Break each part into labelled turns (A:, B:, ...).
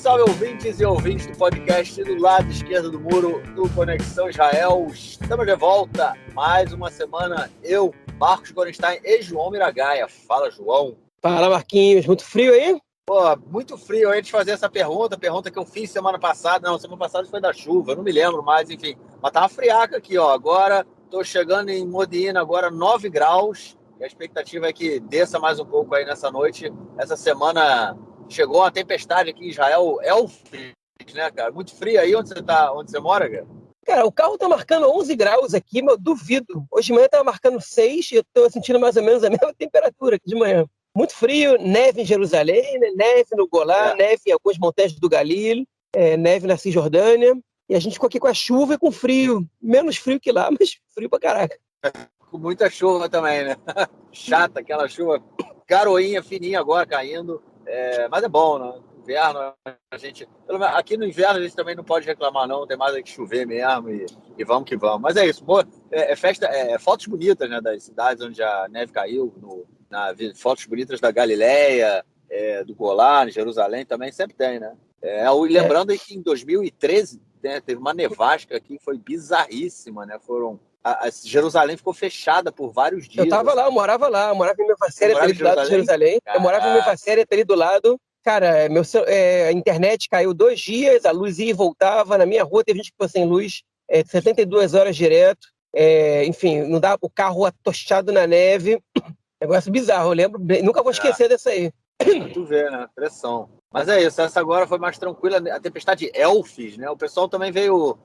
A: salve, ouvintes e ouvintes do podcast do lado esquerdo do muro do Conexão Israel. Estamos de volta, mais uma semana, eu, Marcos Gorenstein e João Miragaia. Fala, João.
B: Fala, Marquinhos. Muito frio aí?
A: Pô, muito frio. Antes de fazer essa pergunta que eu fiz semana passada. Não, semana passada foi da chuva, eu não me lembro mais, enfim. Mas tava friaca aqui, ó. Agora tô chegando em Modi'ina, agora 9 graus. E a expectativa é que desça mais um pouco aí nessa noite. Essa semana chegou uma tempestade aqui em Israel, Elfis, né, cara? Muito frio aí onde você mora, cara?
B: Cara, o carro tá marcando 11 graus aqui, mas eu duvido. Hoje de manhã tava marcando 6 e eu tô sentindo mais ou menos a mesma temperatura aqui de manhã. Muito frio, neve em Jerusalém, né? Neve no Golá, neve em algumas montanhas do Galil, neve na Cisjordânia. E a gente ficou aqui com a chuva e com frio. Menos frio que lá, mas frio pra caraca.
A: Com muita chuva também, né? Chata, aquela chuva, garoinha, fininha agora caindo. Mas é bom, né? Inverno, a gente. Aqui no inverno a gente também não pode reclamar, não. Tem mais que chover mesmo e vamos que vamos. Mas é isso. Festa, fotos bonitas, né? Das cidades onde a neve caiu, fotos bonitas da Galileia, do Golá, Jerusalém também sempre tem, né? Lembrando aí que em 2013, né, teve uma nevasca aqui, foi bizarríssima, né? Jerusalém ficou fechada por vários dias.
B: Eu tava lá, eu morava em Mefacéria, ali do lado de Jerusalém.
A: Caraca.
B: Eu morava em Mefacéria, ali do lado. Cara, a internet caiu 2 dias, a luz ia e voltava. Na minha rua teve gente que ficou sem luz 72 horas direto. Enfim, não dava, o carro atochado na neve. Negócio bizarro, eu lembro. Nunca vou esquecer dessa aí.
A: Tu vê, né? Pressão. Mas é isso, essa agora foi mais tranquila. A tempestade Elfis, né? O pessoal também veio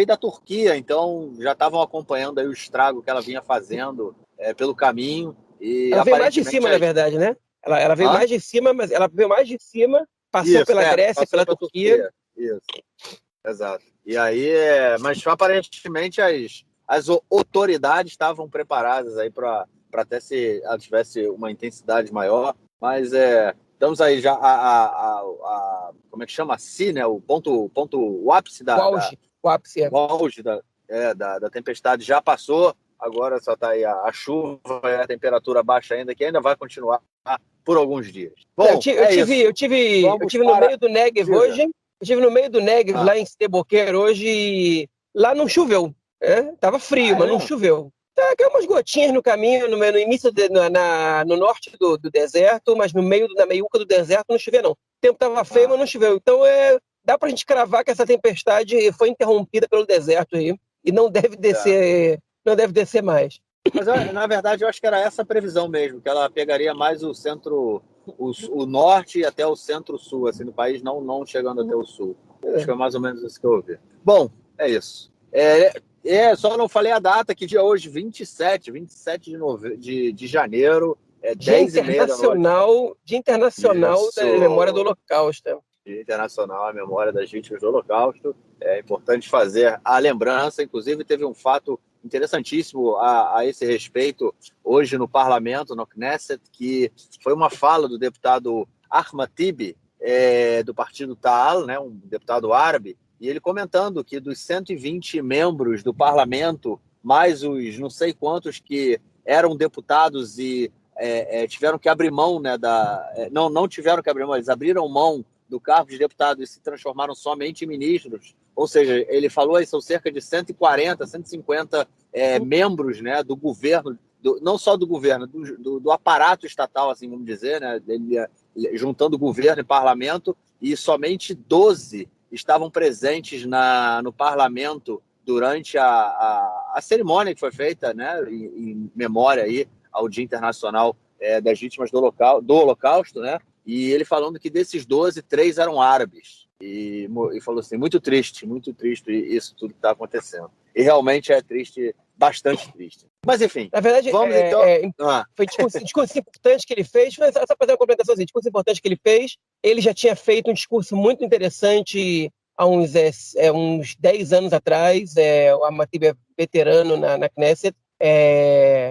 A: da Turquia, então já estavam acompanhando aí o estrago que ela vinha fazendo pelo caminho. E
B: ela veio mais de cima, na verdade, né? Ela veio mais de cima, mas ela veio mais de cima, passou pela Grécia, pela Turquia.
A: Isso, exato. E aí, mas aparentemente as autoridades estavam preparadas aí para até se ela tivesse uma intensidade maior, mas estamos aí já como é que chama? Né? O ápice
B: o ápice
A: da tempestade já passou. Agora só está aí a chuva e a temperatura baixa ainda, que ainda vai continuar por alguns dias. Bom,
B: eu tive no meio do Negev hoje. Eu estive no meio do Negev, lá em Sde Boker hoje, e lá não choveu. Tava frio, mas não choveu. Caiu umas gotinhas no caminho, no início, no norte do deserto, mas na meiuca do deserto não choveu, não. O tempo tava feio, mas não choveu. Então dá pra gente cravar que essa tempestade foi interrompida pelo deserto aí, e não deve descer mais.
A: Mas, na verdade, eu acho que era essa a previsão mesmo, que ela pegaria mais o centro, o norte até o centro-sul, assim, do país, não chegando até o sul. Acho que é mais ou menos isso que eu ouvi. Bom, é isso. Só não falei a data, que dia é hoje, 27 de janeiro, 10h30 da noite.
B: Dia Internacional da Memória do Holocausto.
A: Dia Internacional, a memória das vítimas do Holocausto. É importante fazer a lembrança. Inclusive, teve um fato interessantíssimo a esse respeito hoje no parlamento, no Knesset, que foi uma fala do deputado Ahmad Tibi, do partido Ta'al, né, um deputado árabe, e ele comentando que dos 120 membros do parlamento, mais os não sei quantos que eram deputados e tiveram que abrir mão, né, não tiveram que abrir mão, eles abriram mão do cargo de deputado e se transformaram somente em ministros. Ou seja, ele falou aí, são cerca de 140, 150 membros, né, do governo, não só do governo, do aparato estatal, assim vamos dizer, né, juntando governo e parlamento, e somente 12 estavam presentes no parlamento durante a cerimônia que foi feita, né, em memória aí ao Dia Internacional das Vítimas do Holocausto, né? E ele falando que desses 12, 3 eram árabes. E falou assim, muito triste isso tudo que está acontecendo. E realmente é triste, bastante triste. Mas enfim,
B: na verdade,
A: vamos então...
B: Foi discurso importante que ele fez, só para fazer uma complementação, discurso importante que ele fez. Ele já tinha feito um discurso muito interessante há uns 10 anos atrás, o Ahmad Tibi é veterano na Knesset,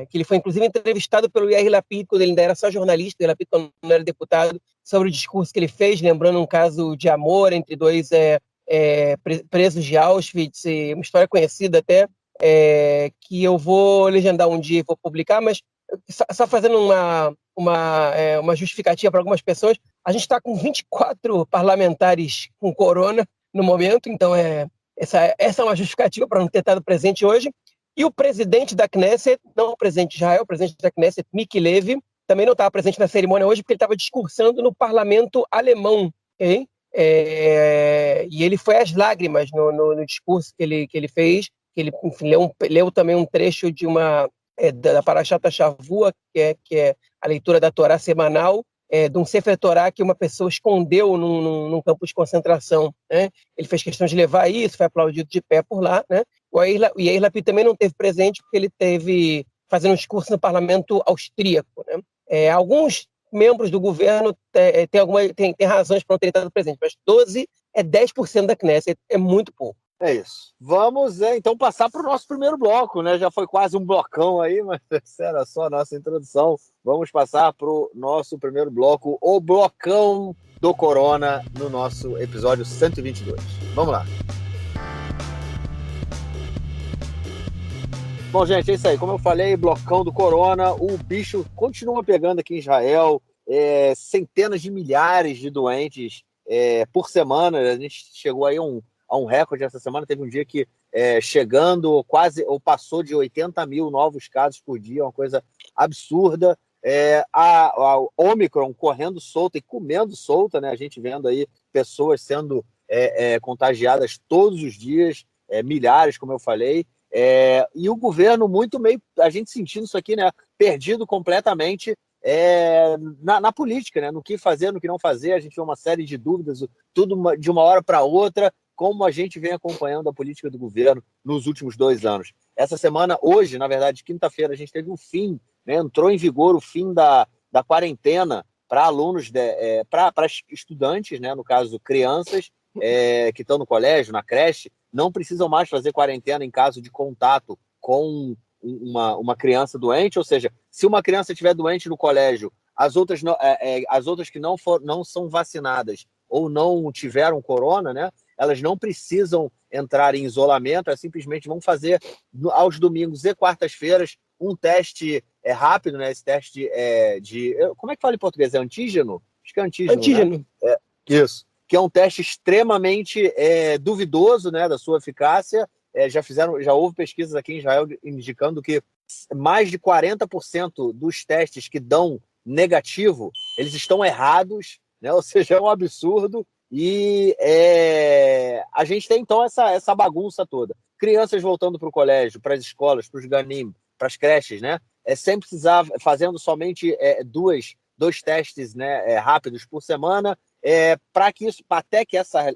B: que ele foi inclusive entrevistado pelo Yair Lapid quando ele ainda era só jornalista, o Lapid quando não era deputado, sobre o discurso que ele fez, lembrando um caso de amor entre dois presos de Auschwitz, uma história conhecida até, que eu vou legendar um dia e vou publicar, mas só fazendo uma justificativa para algumas pessoas, A gente está com 24 parlamentares com corona no momento, então essa é uma justificativa para não ter estado presente hoje. E o presidente da Knesset, não o presidente de Israel, o presidente da Knesset, Miki Levy, também não estava presente na cerimônia hoje porque ele estava discursando no parlamento alemão. Okay? E ele foi às lágrimas no discurso que ele fez, que ele, enfim, leu também um trecho de da Parashat Shavua, que é a leitura da Torá semanal, de um Sefer Torá que uma pessoa escondeu num campo de concentração. Né? Ele fez questão de levar isso, foi aplaudido de pé por lá. Né? O Yair Lapid também não esteve presente porque ele esteve fazendo um discurso no parlamento austríaco. Né? Alguns membros do governo têm razões para não ter estado presente, mas 12 é 10% da Knesset, é muito pouco.
A: É isso. Vamos, então, passar para o nosso primeiro bloco, né? Já foi quase um blocão aí, mas essa era só a nossa introdução. Vamos passar para o nosso primeiro bloco, o blocão do Corona, no nosso episódio 122. Vamos lá. Bom, gente, é isso aí. Como eu falei, blocão do Corona, o bicho continua pegando aqui em Israel, centenas de milhares de doentes por semana. A gente chegou aí a um recorde essa semana. Teve um dia que chegando quase, ou passou de 80 mil novos casos por dia, uma coisa absurda. A Omicron correndo solta e comendo solta, né? A gente vendo aí pessoas sendo contagiadas todos os dias, milhares, como eu falei. E o governo a gente sentindo isso aqui, né, perdido completamente na política, né, no que fazer, no que não fazer. A gente vê uma série de dúvidas, tudo de uma hora para outra, como a gente vem acompanhando a política do governo nos últimos 2 anos. Essa semana, hoje, na verdade, quinta-feira, a gente teve um fim, né, entrou em vigor o fim da quarentena para alunos, para estudantes, né, no caso, crianças que estão no colégio, na creche, não precisam mais fazer quarentena em caso de contato com uma criança doente. Ou seja, se uma criança estiver doente no colégio, as outras que não são vacinadas ou não tiveram corona, né, elas não precisam entrar em isolamento, elas simplesmente vão fazer aos domingos e quartas-feiras um teste rápido, né, esse teste como é que fala em português? É antígeno? Acho que é antígeno. Né? Isso. Que é um teste extremamente duvidoso, né, da sua eficácia. Já houve pesquisas aqui em Israel indicando que mais de 40% dos testes que dão negativo, eles estão errados, né? Ou seja, é um absurdo. E a gente tem, então, essa bagunça toda. Crianças voltando para o colégio, para as escolas, para os ganim, para as creches, né? Sem precisar, fazendo somente dois testes, né, rápidos por semana, para que isso, até que essa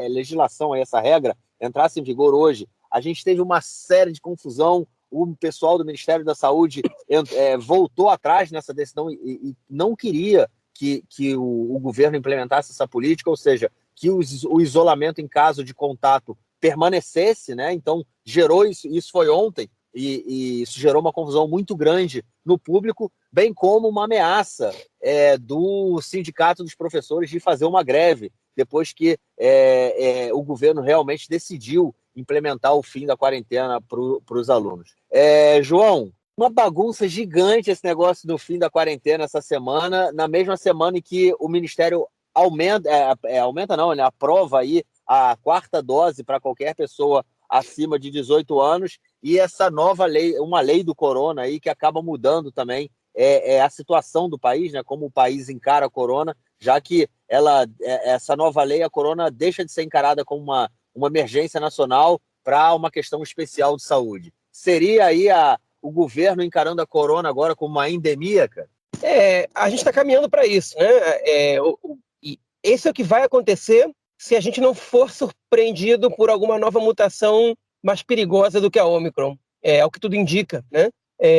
A: legislação, essa regra entrasse em vigor hoje. A gente teve uma série de confusão. O pessoal do Ministério da Saúde voltou atrás nessa decisão e não queria que o governo implementasse essa política, ou seja, que o isolamento em caso de contato permanecesse, né? Então gerou isso foi ontem, e isso gerou uma confusão muito grande no público, bem como uma ameaça do Sindicato dos Professores de fazer uma greve, depois que o governo realmente decidiu implementar o fim da quarentena para os alunos. João, uma bagunça gigante esse negócio do fim da quarentena essa semana, na mesma semana em que o Ministério aumenta não, ele aprova aí a 4ª dose para qualquer pessoa acima de 18 anos, e essa nova lei, uma lei do corona aí que acaba mudando também a situação do país, né, como o país encara a corona, já que essa nova lei, a corona, deixa de ser encarada como uma emergência nacional para uma questão especial de saúde. Seria aí o governo encarando a corona agora como uma endemia, cara?
B: A gente está caminhando para isso, né? E esse é o que vai acontecer se a gente não for surpreendido por alguma nova mutação mais perigosa do que a Omicron. É o que tudo indica, né?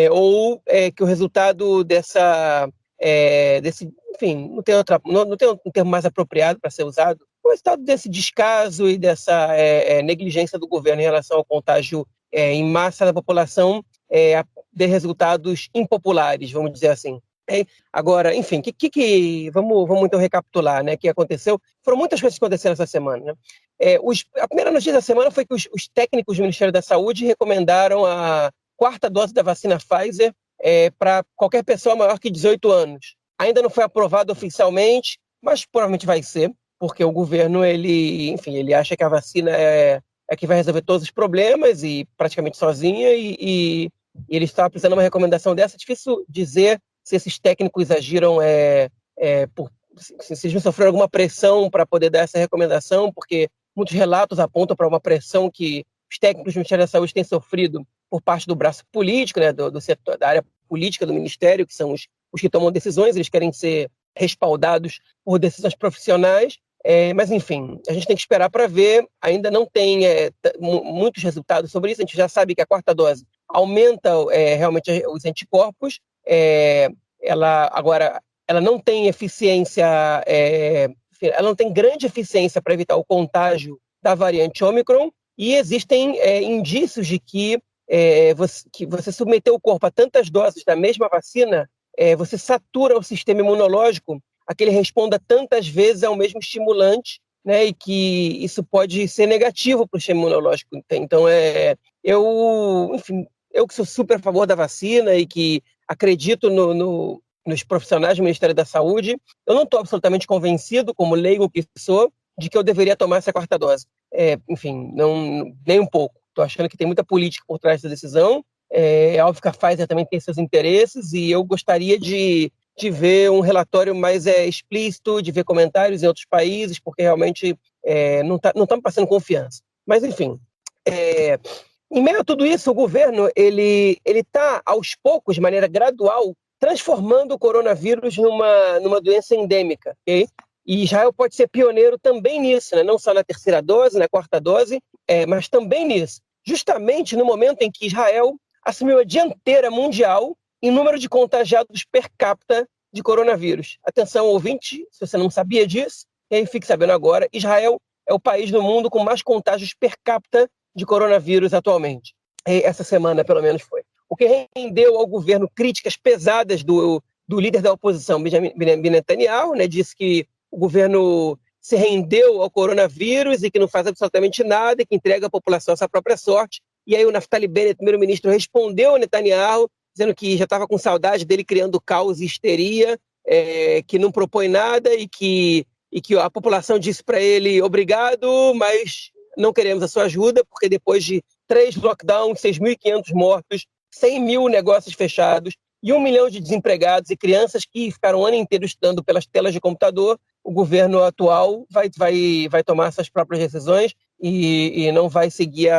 B: Ou que o resultado desse, enfim, não tem um termo mais apropriado para ser usado, o resultado desse descaso e dessa negligência do governo em relação ao contágio em massa da população de resultados impopulares, vamos dizer assim. Agora, enfim, vamos então recapitular, né, o que aconteceu. Foram muitas coisas que aconteceram essa semana. Né? A primeira notícia da semana foi que os técnicos do Ministério da Saúde recomendaram a 4ª dose da vacina Pfizer para qualquer pessoa maior que 18 anos. Ainda não foi aprovado oficialmente, mas provavelmente vai ser, porque o governo, ele acha que a vacina é que vai resolver todos os problemas e praticamente sozinha, e ele está precisando de uma recomendação dessa. É difícil dizer se esses técnicos agiram se eles não sofreram alguma pressão para poder dar essa recomendação, porque muitos relatos apontam para uma pressão que os técnicos do Ministério da Saúde têm sofrido por parte do braço político, né, do setor, da área política do Ministério, que são os que tomam decisões. Eles querem ser respaldados por decisões profissionais, mas, enfim, a gente tem que esperar para ver. Ainda não tem muitos resultados sobre isso. A gente já sabe que a quarta dose aumenta realmente os anticorpos. Ela não tem eficiência, ela não tem grande eficiência para evitar o contágio da variante Ômicron, e existem indícios de que você submeter o corpo a tantas doses da mesma vacina, você satura o sistema imunológico a que ele responda tantas vezes ao mesmo estimulante, né, e que isso pode ser negativo para o sistema imunológico. Então, eu que sou super a favor da vacina e que acredito nos profissionais do Ministério da Saúde, eu não estou absolutamente convencido, como leigo que sou, de que eu deveria tomar essa quarta dose. Não, nem um pouco. Estou achando que tem muita política por trás dessa decisão. É óbvio que a Pfizer também tem seus interesses, e eu gostaria de ver um relatório mais explícito, de ver comentários em outros países, porque realmente não está me passando confiança. Mas, enfim, em meio a tudo isso, o governo ele está, aos poucos, de maneira gradual, transformando o coronavírus numa doença endêmica. Okay? E Israel pode ser pioneiro também nisso, né? Não só na terceira dose, na quarta dose, mas também nisso. Justamente no momento em que Israel assumiu a dianteira mundial em número de contagiados per capita de coronavírus. Atenção, ouvinte, se você não sabia disso, e aí fique sabendo agora, Israel é o país do mundo com mais contágios per capita de coronavírus atualmente. Essa semana, pelo menos, foi. O que rendeu ao governo críticas pesadas do líder da oposição, Benjamin Netanyahu, né? Disse que o governo se rendeu ao coronavírus e que não faz absolutamente nada e que entrega a população à sua própria sorte. E aí o Naftali Bennett, primeiro-ministro, respondeu ao Netanyahu, dizendo que já estava com saudade dele criando caos e histeria, que não propõe nada e que a população disse para ele: obrigado, mas não queremos a sua ajuda, porque depois de 3 lockdowns, 6.500 mortos, 100 mil negócios fechados e 1 milhão de desempregados e crianças que ficaram o ano inteiro estudando pelas telas de computador, o governo atual vai tomar suas próprias decisões e não vai seguir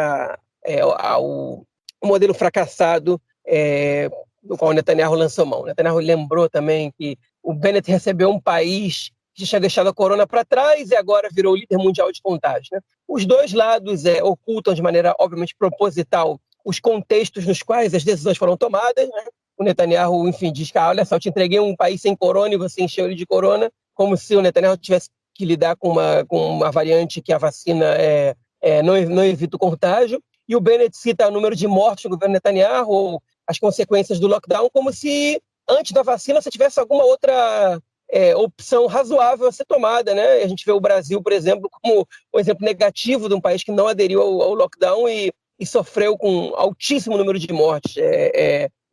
B: o modelo fracassado do qual o Netanyahu lançou mão. O Netanyahu lembrou também que o Bennett recebeu um país que tinha deixado a corona para trás e agora virou líder mundial de contágio. Né? Os dois lados ocultam de maneira, obviamente, proposital os contextos nos quais as decisões foram tomadas. Né? O Netanyahu, enfim, diz que, olha só, eu te entreguei um país sem corona e você encheu ele de corona, como se o Netanyahu tivesse que lidar com uma variante que a vacina não evita o contágio. E o Bennett cita o número de mortes no governo Netanyahu, ou as consequências do lockdown, como se antes da vacina você tivesse alguma outra opção razoável a ser tomada. Né? A gente vê o Brasil, por exemplo, como um exemplo negativo de um país que não aderiu ao lockdown e sofreu com altíssimo número de mortes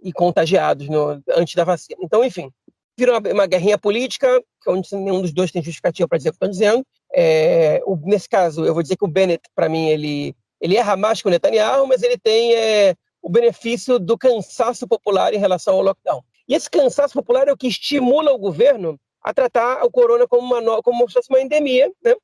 B: e contagiados antes da vacina. Então, enfim, virou uma guerrinha política, onde nenhum dos dois tem justificativa para dizer o que estão dizendo. Nesse caso, eu vou dizer que o Bennett, para mim, ele erra mais que o Netanyahu, mas ele tem o benefício do cansaço popular em relação ao lockdown. E esse cansaço popular é o que estimula o governo a tratar o corona como se fosse uma endemia, né?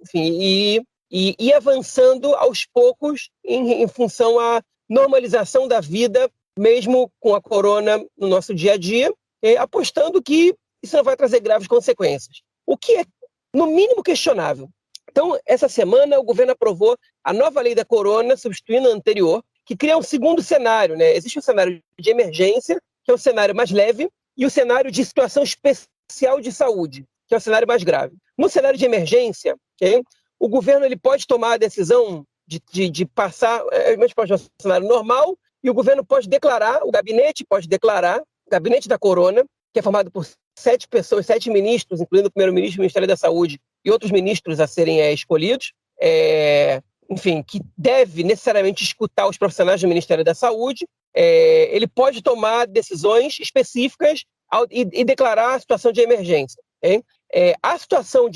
B: Enfim, e avançando aos poucos em função à normalização da vida, mesmo com a corona no nosso dia a dia, apostando que isso não vai trazer graves consequências. O que é, no mínimo, questionável. Então, essa semana, o governo aprovou a nova lei da corona, substituindo a anterior, que cria um segundo cenário. Né? Existe um cenário de emergência, que é o cenário mais leve, e o cenário de situação especial de saúde, que é o cenário mais grave. No cenário de emergência, o governo ele pode tomar a decisão de passar, mas pode ser um cenário normal, e o governo pode declarar, o gabinete pode declarar, o gabinete da corona, que é formado por 7 pessoas, 7 ministros, incluindo o primeiro-ministro, o Ministério da Saúde e outros ministros a serem escolhidos, enfim, que deve necessariamente escutar os profissionais do Ministério da Saúde. Ele pode tomar decisões específicas e declarar a situação de emergência. Okay? A situação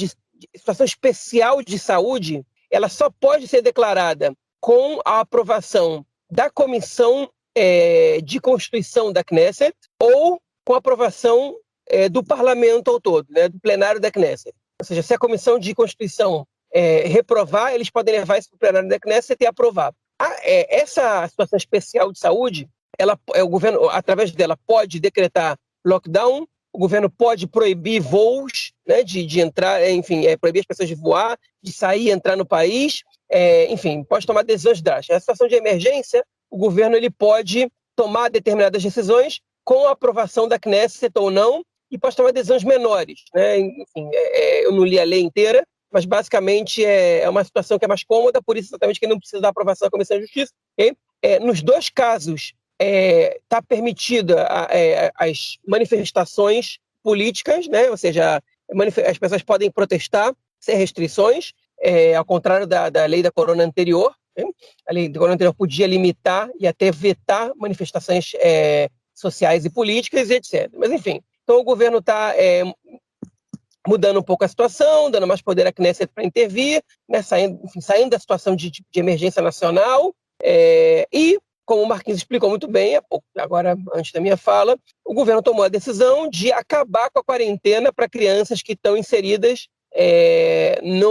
B: especial de saúde, ela só pode ser declarada com a aprovação da Comissão de Constituição da Knesset ou com a aprovação do Parlamento ao todo, né, do plenário da Knesset. Ou seja, se a Comissão de Constituição reprovar, eles podem levar isso para o plenário da Knesset e aprovar. Essa situação especial de saúde, o governo, através dela, pode decretar lockdown, o governo pode proibir voos, né, de entrar, enfim, proibir as pessoas de voar, de sair e entrar no país, enfim, pode tomar decisões drásticas. Na situação de emergência, o governo ele pode tomar determinadas decisões com a aprovação da Knesset ou não, e pode tomar decisões menores, né? Enfim, eu não li a lei inteira, mas basicamente é uma situação que é mais cômoda, por isso exatamente que não precisa da aprovação da Comissão de Justiça. Okay? Nos dois casos, está permitida as manifestações políticas, né? Ou seja, as pessoas podem protestar sem restrições, ao contrário da lei da Corona anterior. Né? A lei da Corona anterior podia limitar e até vetar manifestações sociais e políticas e etc. Mas, enfim, então o governo está mudando um pouco a situação, dando mais poder à Knesset para intervir, né? Saindo da situação de emergência nacional e, como o Marquinhos explicou muito bem, agora antes da minha fala, o governo tomou a decisão de acabar com a quarentena para crianças que estão inseridas em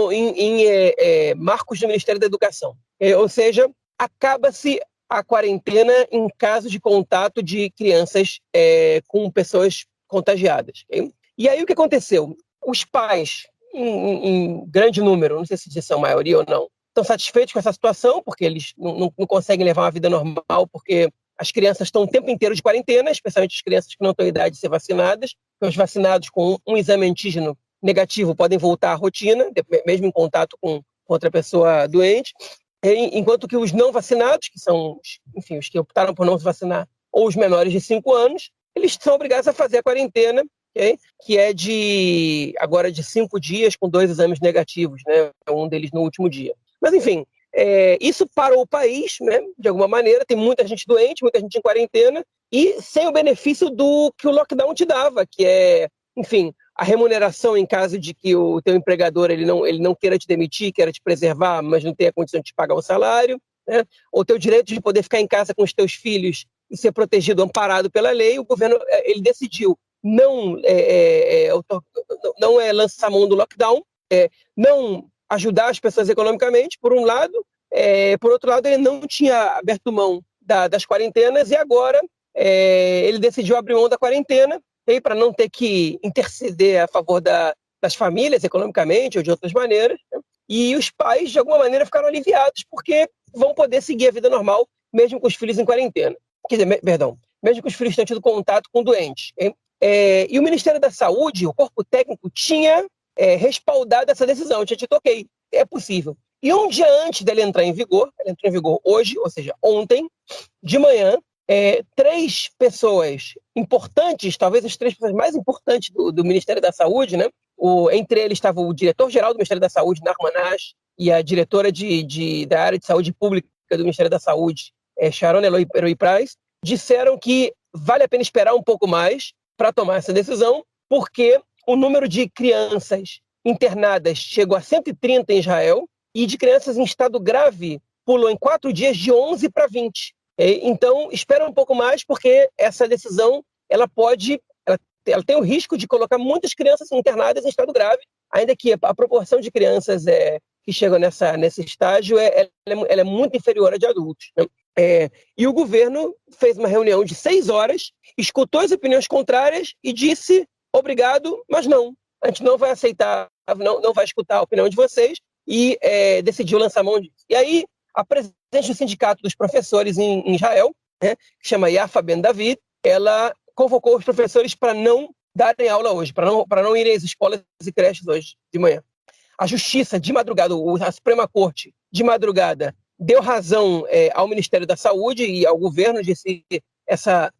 B: marcos do Ministério da Educação. Ou seja, acaba-se a quarentena em caso de contato de crianças com pessoas contagiadas. Okay? E aí o que aconteceu? Os pais, em grande número, não sei se são a maioria ou não, estão satisfeitos com essa situação, porque eles não conseguem levar uma vida normal, porque as crianças estão o tempo inteiro de quarentena, especialmente as crianças que não têm idade de ser vacinadas. Os vacinados com um exame antígeno negativo podem voltar à rotina, mesmo em contato com outra pessoa doente, enquanto que os não vacinados, que são, enfim, os que optaram por não se vacinar, ou os menores de 5 anos, eles são obrigados a fazer a quarentena, okay? Que é agora de 5 dias com 2 exames negativos, né? Um deles no último dia. Mas, enfim, isso parou o país, né? De alguma maneira, tem muita gente doente, muita gente em quarentena, e sem o benefício do que o lockdown te dava, que enfim, a remuneração em caso de que o teu empregador ele não queira te demitir, queira te preservar, mas não tenha condição de te pagar o salário, né? Ou o teu direito de poder ficar em casa com os teus filhos e ser protegido, amparado pela lei. O governo ele decidiu não lançar mão do lockdown, não ajudar as pessoas economicamente, por um lado, por outro lado, ele não tinha aberto mão das quarentenas, e agora ele decidiu abrir mão da quarentena para não ter que interceder a favor das famílias economicamente ou de outras maneiras, né? E os pais, de alguma maneira, ficaram aliviados porque vão poder seguir a vida normal, mesmo com os filhos em quarentena. Quer dizer, perdão, mesmo que os filhos tenham tido contato com doentes. E o Ministério da Saúde, o corpo técnico, tinha respaldado essa decisão, tinha dito, ok, é possível. E um dia antes dele entrar em vigor, ele entrou em vigor hoje, ou seja, ontem, de manhã, 3 pessoas importantes, talvez as 3 pessoas mais importantes do Ministério da Saúde, né? Entre eles estava o diretor-geral do Ministério da Saúde, Nachman Ash, e a diretora da área de saúde pública do Ministério da Saúde, Sharon Eloi-Price, disseram que vale a pena esperar um pouco mais para tomar essa decisão, porque o número de crianças internadas chegou a 130 em Israel, e de crianças em estado grave pulou em 4 dias de 11 para 20. Então, espera um pouco mais, porque essa decisão ela tem o risco de colocar muitas crianças internadas em estado grave, ainda que a proporção de crianças que chegam nesse estágio ela é muito inferior à de adultos, né? E o governo fez uma reunião de 6 horas, escutou as opiniões contrárias e disse, obrigado, mas não. A gente não vai aceitar, não vai escutar a opinião de vocês, e decidiu lançar mão disso. E aí, a presidente do Sindicato dos Professores em Israel, né, que chama Yafa Ben David, ela convocou os professores para não darem aula hoje, para não irem às escolas e creches hoje de manhã. A Justiça, de madrugada, a Suprema Corte, de madrugada, deu razão ao Ministério da Saúde e ao governo, disse que essa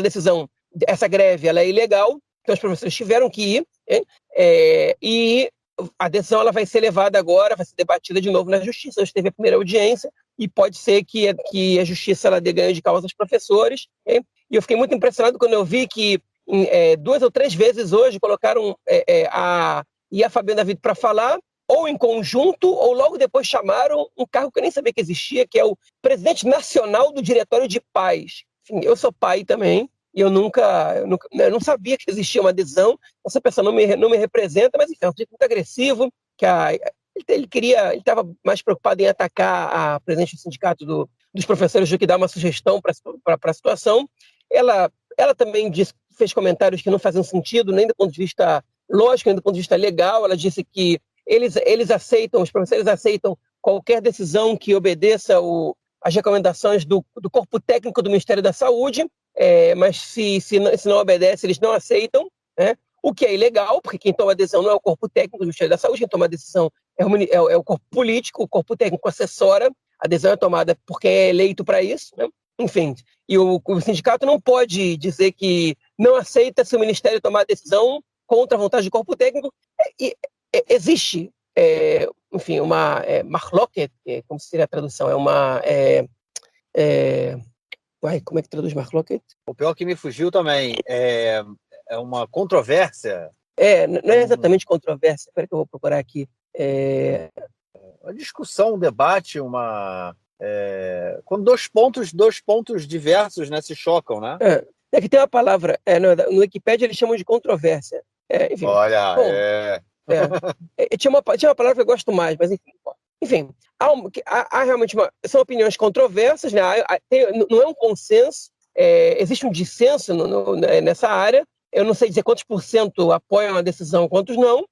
B: decisão, essa greve, ela é ilegal, então os professores tiveram que ir, e a decisão ela vai ser levada agora, vai ser debatida de novo na Justiça. Hoje teve a primeira audiência e pode ser que a Justiça ela dê ganho de causa aos professores. E eu fiquei muito impressionado quando eu vi que 2 ou 3 vezes hoje colocaram a Fabiana David para falar, ou em conjunto, ou logo depois chamaram um cargo que eu nem sabia que existia, que é o presidente nacional do Diretório de Pais. Enfim, eu sou pai também, e eu não sabia que existia uma adesão. Essa pessoa não me representa, mas enfim, é um tipo muito agressivo, que ele estava mais preocupado em atacar a presidente do sindicato dos professores do que dar uma sugestão para a situação. Ela também fez comentários que não faziam sentido, nem do ponto de vista lógico, nem do ponto de vista legal. Ela disse que os professores aceitam qualquer decisão que obedeça as recomendações do corpo técnico do Ministério da Saúde, mas se não obedece, eles não aceitam, né? O que é ilegal, porque quem toma a decisão não é o corpo técnico do Ministério da Saúde, quem toma a decisão é o corpo político, o corpo técnico assessora, a decisão é tomada por quem é eleito para isso, né? Enfim, e o sindicato não pode dizer que não aceita se o Ministério tomar a decisão contra a vontade do corpo técnico. Existe, enfim, uma marloquet, como seria a tradução? Como é que traduz marloquet?
A: O pior que me fugiu também é uma controvérsia.
B: Não é exatamente controvérsia. Espera que eu vou procurar aqui.
A: Uma discussão, um debate, quando dois pontos diversos, né, se chocam, né?
B: Aqui tem uma palavra, no Wikipédia eles chamam de controvérsia. Enfim,
A: olha,
B: tinha uma palavra que eu gosto mais, mas enfim, há realmente são opiniões controversas, né? Não é um consenso, existe um dissenso nessa área. Eu não sei dizer quantos % apoiam a decisão, quantos não,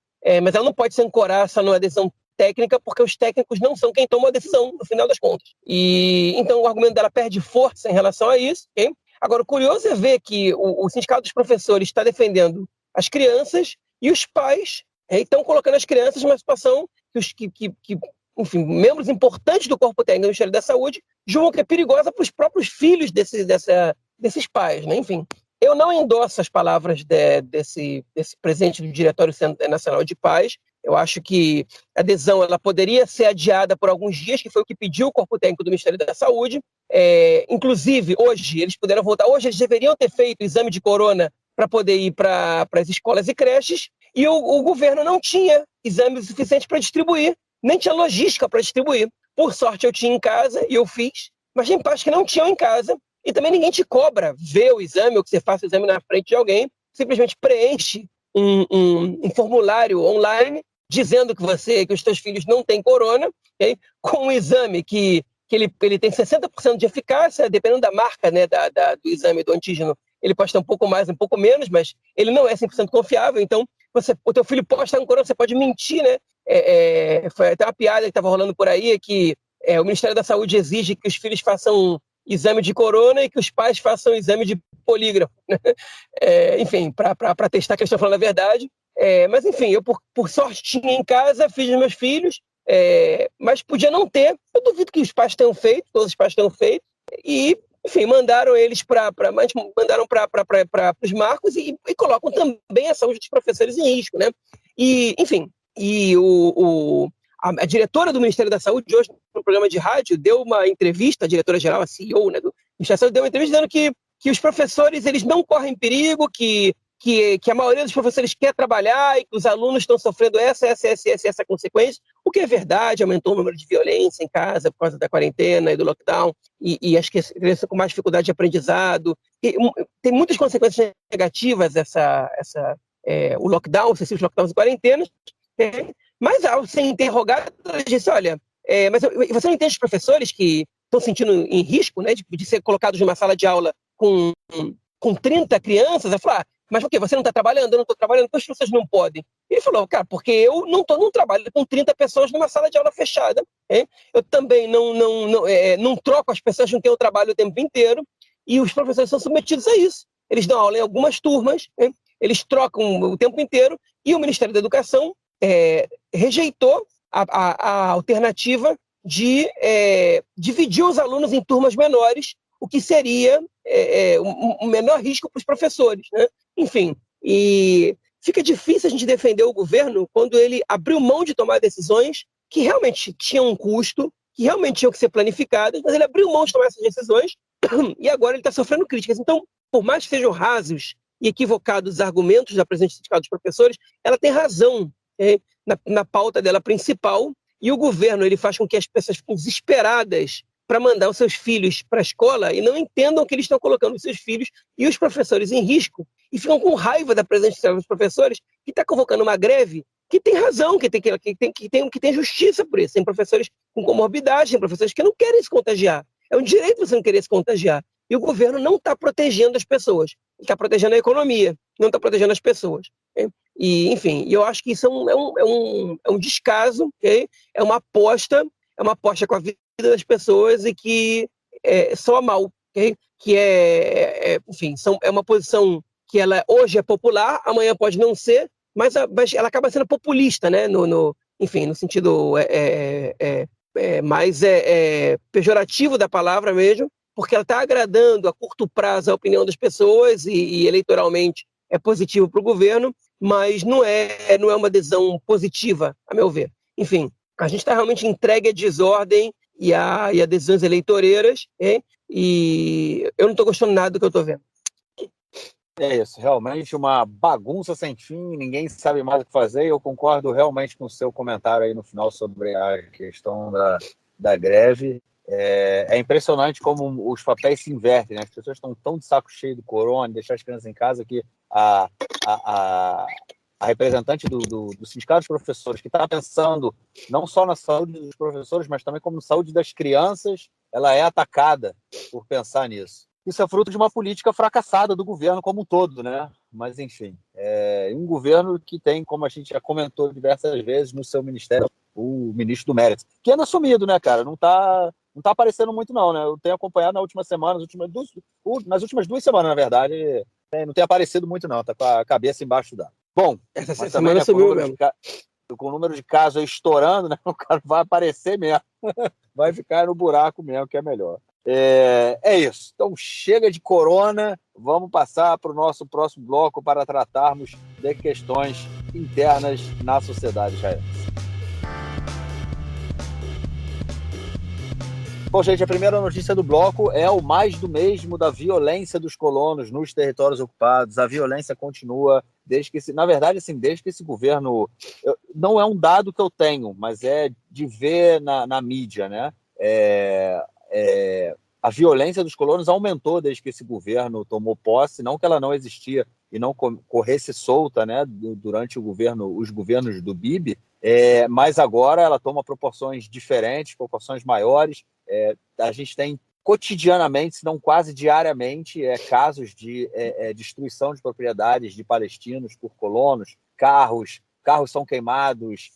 B: mas ela não pode se ancorar só numa decisão técnica, porque os técnicos não são quem toma a decisão, no final das contas. E então o argumento dela perde força em relação a isso. Okay? Agora, o curioso é ver que o Sindicato dos Professores está defendendo as crianças e os pais estão colocando as crianças numa situação que enfim, membros importantes do corpo técnico do Ministério da Saúde julgam que é perigosa para os próprios filhos desses pais, né? Enfim, eu não endosso as palavras desse presidente do Diretório Nacional de Pais. Eu acho que a adesão ela poderia ser adiada por alguns dias, que foi o que pediu o corpo técnico do Ministério da Saúde. Inclusive, hoje, eles puderam voltar. Hoje, eles deveriam ter feito o exame de corona para poder ir para as escolas e creches, e o governo não tinha exames suficientes para distribuir, nem tinha logística para distribuir. Por sorte, eu tinha em casa e eu fiz, mas tem pais que não tinham em casa, e também ninguém te cobra ver o exame ou que você faça o exame na frente de alguém, simplesmente preenche um formulário online dizendo que os teus filhos não têm corona, okay? Com um exame que ele tem 60% de eficácia, dependendo da marca, né, do exame do antígeno, ele pode ter um pouco mais, um pouco menos, mas ele não é 100% confiável. Então, o teu filho pode estar com corona, você pode mentir, né? Foi até uma piada que estava rolando por aí, que o Ministério da Saúde exige que os filhos façam exame de corona e que os pais façam exame de polígrafo, né? Enfim, para testar que eles estão falando a verdade. Mas, enfim, eu, por sorte, tinha em casa, fiz os meus filhos, mas podia não ter. Eu duvido que os pais tenham feito, todos os pais tenham feito, e, enfim, mandaram eles mandaram para os marcos e colocam também a saúde dos professores em risco, né? E, enfim, a diretora do Ministério da Saúde, hoje, no programa de rádio, deu uma entrevista, a diretora-geral, a CEO, né, do Ministério da Saúde, deu uma entrevista dizendo que os professores eles não correm perigo, que a maioria dos professores quer trabalhar e que os alunos estão sofrendo essa consequência, o que é verdade, aumentou o número de violência em casa por causa da quarentena e do lockdown, e as crianças com mais dificuldade de aprendizado. Tem muitas consequências negativas o lockdown, os excessivos lockdowns e quarentenas, mas ao ser interrogado, ela disse, olha, mas você não entende os professores que estão sentindo em risco, né, de ser colocados numa sala de aula com 30 crianças? Ela falou, mas por quê? Você não está trabalhando? Eu não estou trabalhando, por que vocês não podem? Ele falou, cara, porque eu não trabalho com 30 pessoas numa sala de aula fechada. Eu também não troco as pessoas com quem eu trabalho o tempo inteiro, e os professores são submetidos a isso. Eles dão aula em algumas turmas, eles trocam o tempo inteiro, e o Ministério da Educação rejeitou a alternativa de dividir os alunos em turmas menores, o que seria um menor risco para os professores, né? Enfim, e fica difícil a gente defender o governo quando ele abriu mão de tomar decisões que realmente tinham um custo, que realmente tinham que ser planificadas, mas ele abriu mão de tomar essas decisões e agora ele está sofrendo críticas. Então, por mais que sejam rasos e equivocados argumentos da presidente do Sindicato dos Professores, ela tem razão, na pauta dela principal, e o governo ele faz com que as pessoas fiquem desesperadas para mandar os seus filhos para a escola e não entendam que eles estão colocando os seus filhos e os professores em risco e ficam com raiva da presidente dos professores que está convocando uma greve que tem razão, que tem justiça por isso. Tem professores com comorbidade, tem professores que não querem se contagiar. É um direito você não querer se contagiar. E o governo não está protegendo as pessoas. Ele está protegendo a economia, não está protegendo as pessoas. E, enfim, eu acho que isso é um descaso, okay? É uma aposta com a vida das pessoas e que soa mal, okay? Que enfim, é uma posição que ela hoje é popular, amanhã pode não ser, mas ela acaba sendo populista, né? Enfim, no sentido mais pejorativo da palavra mesmo, porque ela está agradando a curto prazo a opinião das pessoas e eleitoralmente é positivo para o governo, mas não é uma adesão positiva, a meu ver. Enfim, a gente está realmente entregue à desordem e a decisões eleitoreiras, e eu não estou gostando nada do que eu estou vendo.
A: É isso, realmente uma bagunça sem fim, ninguém sabe mais o que fazer, e eu concordo realmente com o seu comentário aí no final sobre a questão da greve. É impressionante como os papéis se invertem, né? As pessoas estão tão de saco cheio do corona, de deixar as crianças em casa, que a representante do Sindicato dos Professores, que está pensando não só na saúde dos professores, mas também como na saúde das crianças, ela é atacada por pensar nisso. Isso é fruto de uma política fracassada do governo como um todo, né? Mas, enfim, um governo que tem, como a gente já comentou diversas vezes no seu ministério, o ministro do Mérito, que anda sumido, né, cara? Não tá aparecendo muito, não, né? Eu tenho acompanhado na última semana, nas últimas 2 semanas, na verdade, não tem aparecido muito, não. Tá com a cabeça embaixo d'água. Bom,
B: essa
A: mas
B: semana
A: também,
B: sumiu mesmo.
A: Com o número de casos aí estourando, né? O cara vai aparecer mesmo. Vai ficar no buraco mesmo, que é melhor. É isso. Então, chega de corona. Vamos passar para o nosso próximo bloco para tratarmos de questões internas na sociedade israelense. Bom, gente, a primeira notícia do bloco é o mais do mesmo da violência dos colonos nos territórios ocupados. A violência continua desde que esse governo... não é um dado que eu tenho, mas é de ver na mídia, né? A violência dos colonos aumentou desde que esse governo tomou posse, não que ela não existia e não corresse solta, né, durante os governos do Bibi, mas agora ela toma proporções diferentes, proporções maiores. A gente tem cotidianamente, se não quase diariamente, casos de destruição de propriedades de palestinos por colonos, carros são queimados,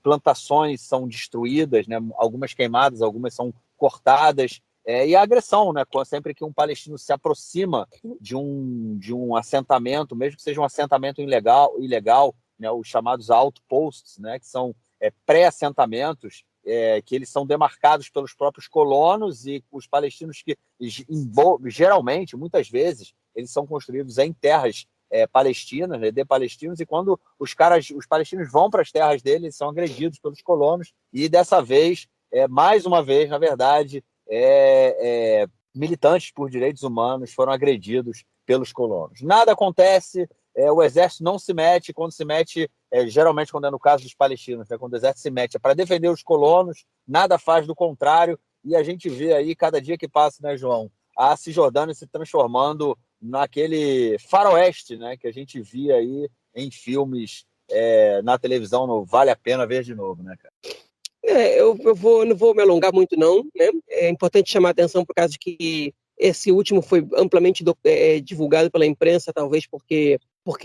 A: plantações são destruídas, né, algumas queimadas, algumas são cortadas, e a agressão, né, sempre que um palestino se aproxima de um assentamento, mesmo que seja um assentamento ilegal, né, os chamados outposts, né, que são pré-assentamentos, que eles são demarcados pelos próprios colonos, e os palestinos que, geralmente, muitas vezes, eles são construídos em terras palestinas, né, de palestinos, e quando os palestinos vão para as terras deles, eles são agredidos pelos colonos, e dessa vez, mais uma vez, na verdade, militantes por direitos humanos foram agredidos pelos colonos. Nada acontece, o exército não se mete. Quando se mete, geralmente quando é no caso dos palestinos, né, quando o exército se mete é para defender os colonos, nada faz do contrário, e a gente vê aí, cada dia que passa, né, João, a Cisjordânia se transformando naquele faroeste, né, que a gente via aí em filmes, na televisão, no Vale a Pena Ver de Novo, né, cara?
B: Eu não vou me alongar muito, não, né? É importante chamar a atenção por causa de que esse último foi amplamente divulgado pela imprensa, talvez porque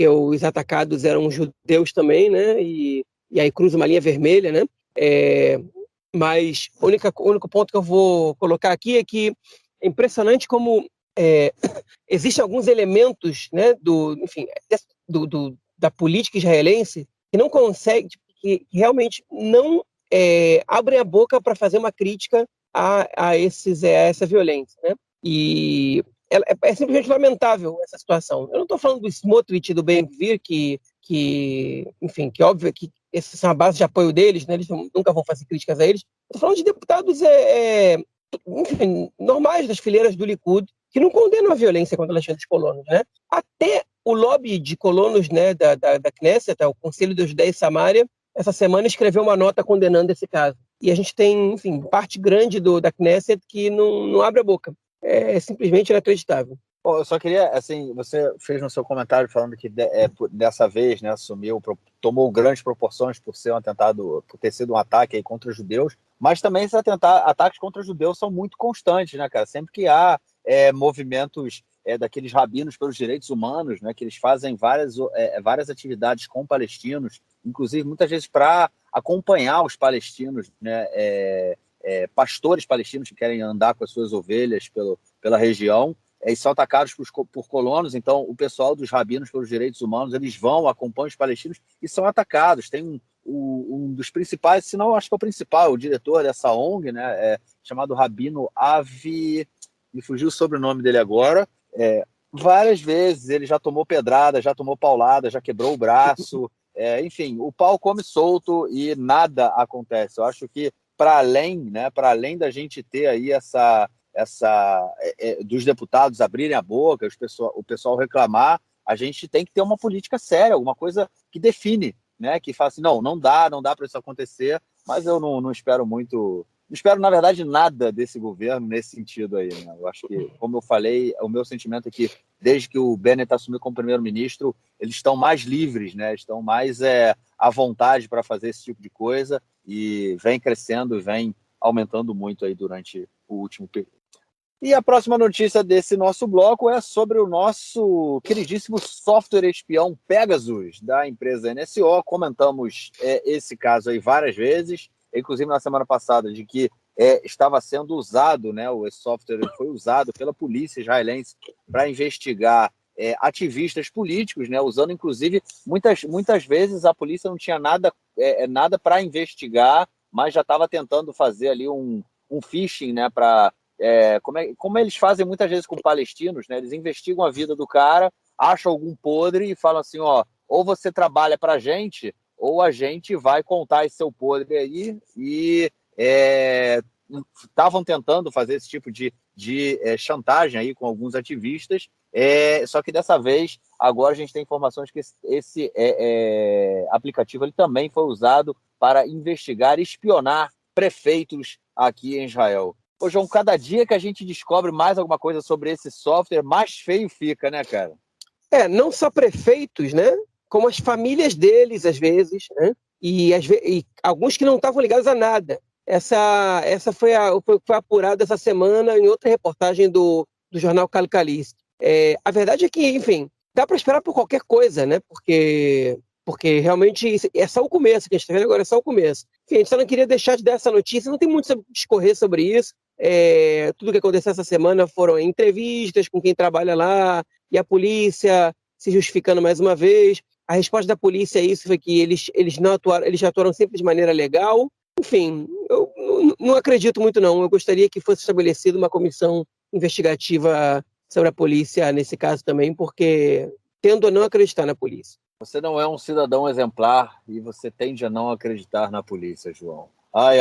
B: os atacados eram judeus também, né? E aí cruza uma linha vermelha, né? Mas o único ponto que eu vou colocar aqui é que é impressionante como existem alguns elementos, né, da política israelense que não consegue, que realmente não abrem a boca para fazer uma crítica a essa violência, né? E é simplesmente lamentável essa situação. Eu não estou falando do Smotrich e do Ben-Gvir, que enfim, que óbvio que essa são a base de apoio deles, né? Eles nunca vão fazer críticas a eles. Estou falando de deputados enfim, normais das fileiras do Likud, que não condenam a violência contra a Alexandre dos colonos, né? Até o lobby de colonos, né, da Knesset, o Conselho dos 10 Samária, essa semana escreveu uma nota condenando esse caso. E a gente tem, enfim, parte grande da Knesset que não abre a boca. É simplesmente inacreditável.
A: Bom, eu só queria, assim, você fez no seu comentário falando que dessa vez, né, tomou grandes proporções por ser um atentado, por ter sido um ataque aí contra os judeus, mas também esses ataques contra os judeus são muito constantes, né, cara? Sempre que há movimentos daqueles rabinos pelos direitos humanos, né, que eles fazem várias atividades com palestinos, inclusive muitas vezes para acompanhar os palestinos, né, pastores palestinos que querem andar com as suas ovelhas pela região, e são atacados por colonos. Então o pessoal dos rabinos pelos direitos humanos, eles vão, acompanham os palestinos e são atacados. Tem um dos principais, se não acho que é o principal, o diretor dessa ONG, né, chamado Rabino Avi, me fugiu o sobrenome dele agora, várias vezes ele já tomou pedrada, já tomou paulada, já quebrou o braço, enfim, o pau come solto e nada acontece. Eu acho que para além da gente ter aí dos deputados abrirem a boca, o pessoal reclamar, a gente tem que ter uma política séria, alguma coisa que define, né? Que fala assim, não dá para isso acontecer, mas eu não espero muito, não espero, na verdade, nada desse governo nesse sentido aí, né? Eu acho que, como eu falei, o meu sentimento é que desde que o Bennett assumiu como primeiro-ministro, eles estão mais livres, né? Estão mais à vontade para fazer esse tipo de coisa e vem crescendo, vem aumentando muito aí durante o último período. E a próxima notícia desse nosso bloco é sobre o nosso queridíssimo software espião Pegasus, da empresa NSO. Comentamos esse caso aí várias vezes, inclusive na semana passada, de que estava sendo usado, né, esse software foi usado pela polícia israelense para investigar ativistas políticos, né, usando inclusive, muitas vezes a polícia não tinha nada para investigar, mas já estava tentando fazer ali um phishing, né, para como eles fazem muitas vezes com palestinos, né? Eles investigam a vida do cara, acham algum podre e falam assim, ou você trabalha para a gente, ou a gente vai contar esse seu podre aí. E estavam tentando fazer esse tipo de chantagem aí com alguns ativistas, só que dessa vez, agora a gente tem informações que esse aplicativo ele também foi usado para investigar e espionar prefeitos aqui em Israel. Ô, João, cada dia que a gente descobre mais alguma coisa sobre esse software, mais feio fica, né, cara?
B: Não só prefeitos, né? Como as famílias deles, às vezes, né? E alguns que não estavam ligados a nada. Essa foi apurada essa semana em outra reportagem do jornal Calcalist. A verdade é que, enfim, dá para esperar por qualquer coisa, né? Porque realmente é só o começo, que a gente está vendo agora é só o começo. Enfim, a gente só não queria deixar de dar essa notícia, não tem muito a discorrer sobre isso. Tudo que aconteceu essa semana foram entrevistas com quem trabalha lá, e a polícia se justificando mais uma vez. A resposta da polícia a isso foi que eles não atuaram, eles já atuaram sempre de maneira legal. Enfim, eu não acredito muito não. Eu gostaria que fosse estabelecida uma comissão investigativa sobre a polícia nesse caso também, porque tendo a não acreditar na polícia.
A: Você não é um cidadão exemplar e você tende a não acreditar na polícia, João. Ai.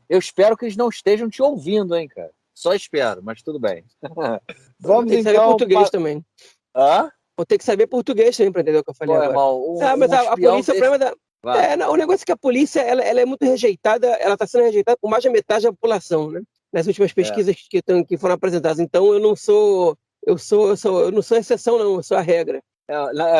A: Eu espero que eles não estejam te ouvindo, hein, cara. Só espero, mas tudo bem.
B: Vamos ter que saber português também.
A: Hã?
B: Vou ter que saber português também para entender o que eu falei agora.
A: Irmão,
B: mas a polícia, o problema o negócio é que a polícia ela é muito rejeitada, ela está sendo rejeitada por mais da metade da população, né? Nas últimas pesquisas que foram apresentadas. Então eu não sou exceção, não, eu sou a regra.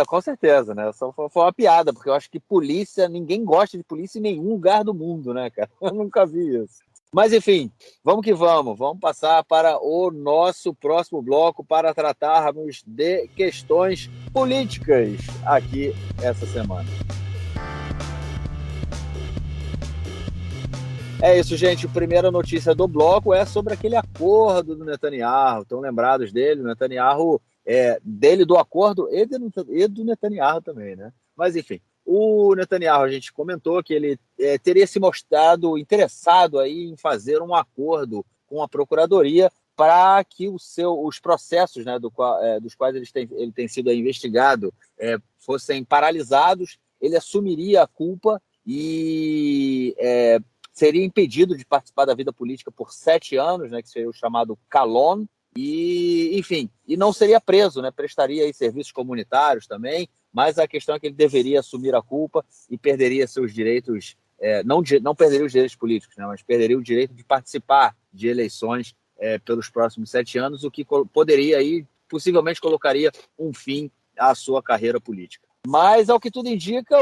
A: Com certeza, né? Só foi uma piada, porque eu acho que polícia, ninguém gosta de polícia em nenhum lugar do mundo, né, cara? Eu nunca vi isso. Mas, enfim, vamos que vamos. Vamos passar para o nosso próximo bloco para tratarmos de questões políticas aqui essa semana. É isso, gente. A primeira notícia do bloco é sobre aquele acordo do Netanyahu. Estão lembrados dele? O Netanyahu, dele do acordo e do Netanyahu também, né? Mas, enfim, o Netanyahu, a gente comentou que ele teria se mostrado interessado aí em fazer um acordo com a Procuradoria para que os processos, né, dos quais ele tem sido investigado fossem paralisados. Ele assumiria a culpa e seria impedido de participar da vida política por 7 anos, né, que seria o chamado Kalon, e, enfim, e não seria preso, né? Prestaria aí serviços comunitários também, mas a questão é que ele deveria assumir a culpa e perderia seus direitos, não perderia os direitos políticos, né? Mas perderia o direito de participar de eleições pelos próximos 7 anos, o que poderia aí, possivelmente colocaria um fim à sua carreira política. Mas, ao que tudo indica,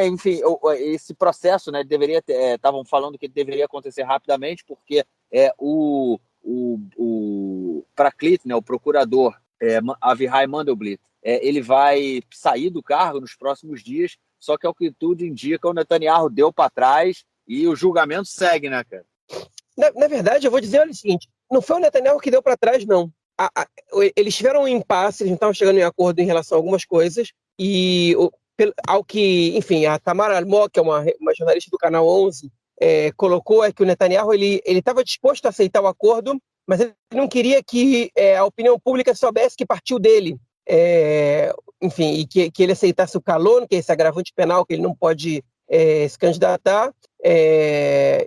A: enfim, esse processo, né, estavam falando que deveria acontecer rapidamente, porque o Praklit, né, o procurador Avihai Mandelblit, ele vai sair do cargo nos próximos dias, só que, ao que tudo indica, o Netanyahu deu para trás e o julgamento segue, né, cara?
B: Na verdade, eu vou dizer o seguinte, não foi o Netanyahu que deu para trás, não. Eles tiveram um impasse, eles não estavam chegando em acordo em relação a algumas coisas, e ao que, enfim, a Tamara Almog, que é uma jornalista do Canal 11, colocou que o Netanyahu ele estava disposto a aceitar o acordo, mas ele não queria que a opinião pública soubesse que partiu dele. Enfim, e que ele aceitasse o calor, que é esse agravante penal, que ele não pode se candidatar.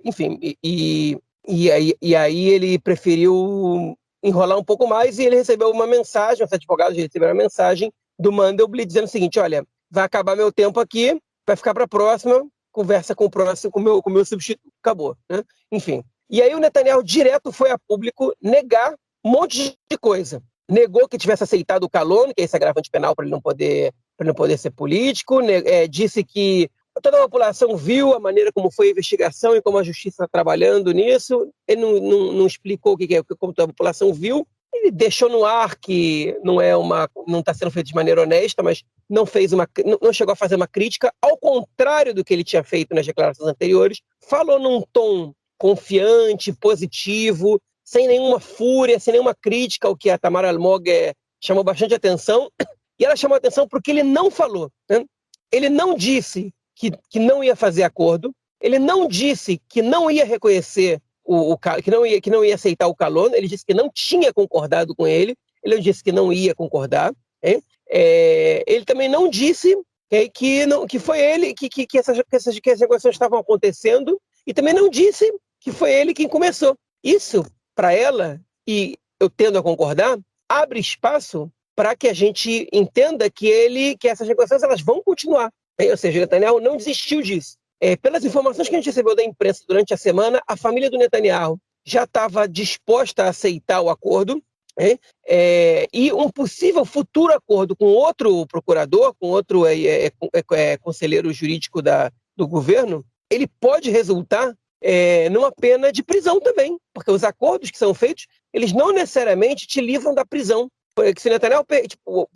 B: Enfim, e aí ele preferiu enrolar um pouco mais, e ele recebeu uma mensagem, os advogados receberam uma mensagem do Mandelblit dizendo o seguinte: olha, vai acabar meu tempo aqui, vai ficar para a próxima, conversa com o meu substituto, acabou, né? Enfim, e aí o Netanyahu direto foi a público negar um monte de coisa. Negou que tivesse aceitado o calônia, que é esse agravante penal para ele não poder ser político, disse que toda a população viu a maneira como foi a investigação e como a justiça está trabalhando nisso. Ele não explicou como a população viu. Ele deixou no ar que não está sendo feito de maneira honesta, mas não chegou a fazer uma crítica, ao contrário do que ele tinha feito nas declarações anteriores. Falou num tom confiante, positivo, sem nenhuma fúria, sem nenhuma crítica, ao que a Tamara Almog chamou bastante atenção. E ela chamou atenção porque ele não falou, né? Ele não disse que não ia fazer acordo, ele não disse que não ia reconhecer que não ia aceitar o calor, ele disse que não tinha concordado com ele disse que não ia concordar, hein? Ele também não disse que foi ele que essas negociações estavam acontecendo, e também não disse que foi ele quem começou. Isso, para ela, e eu tendo a concordar, abre espaço para que a gente entenda que essas negociações elas vão continuar. Ou seja, o Netanyahu não desistiu disso. Pelas informações que a gente recebeu da imprensa durante a semana, a família do Netanyahu já estava disposta a aceitar o acordo, e um possível futuro acordo com outro procurador, com outro conselheiro jurídico do governo, ele pode resultar numa pena de prisão também, porque os acordos que são feitos, eles não necessariamente te livram da prisão. Porque se Netanyahu,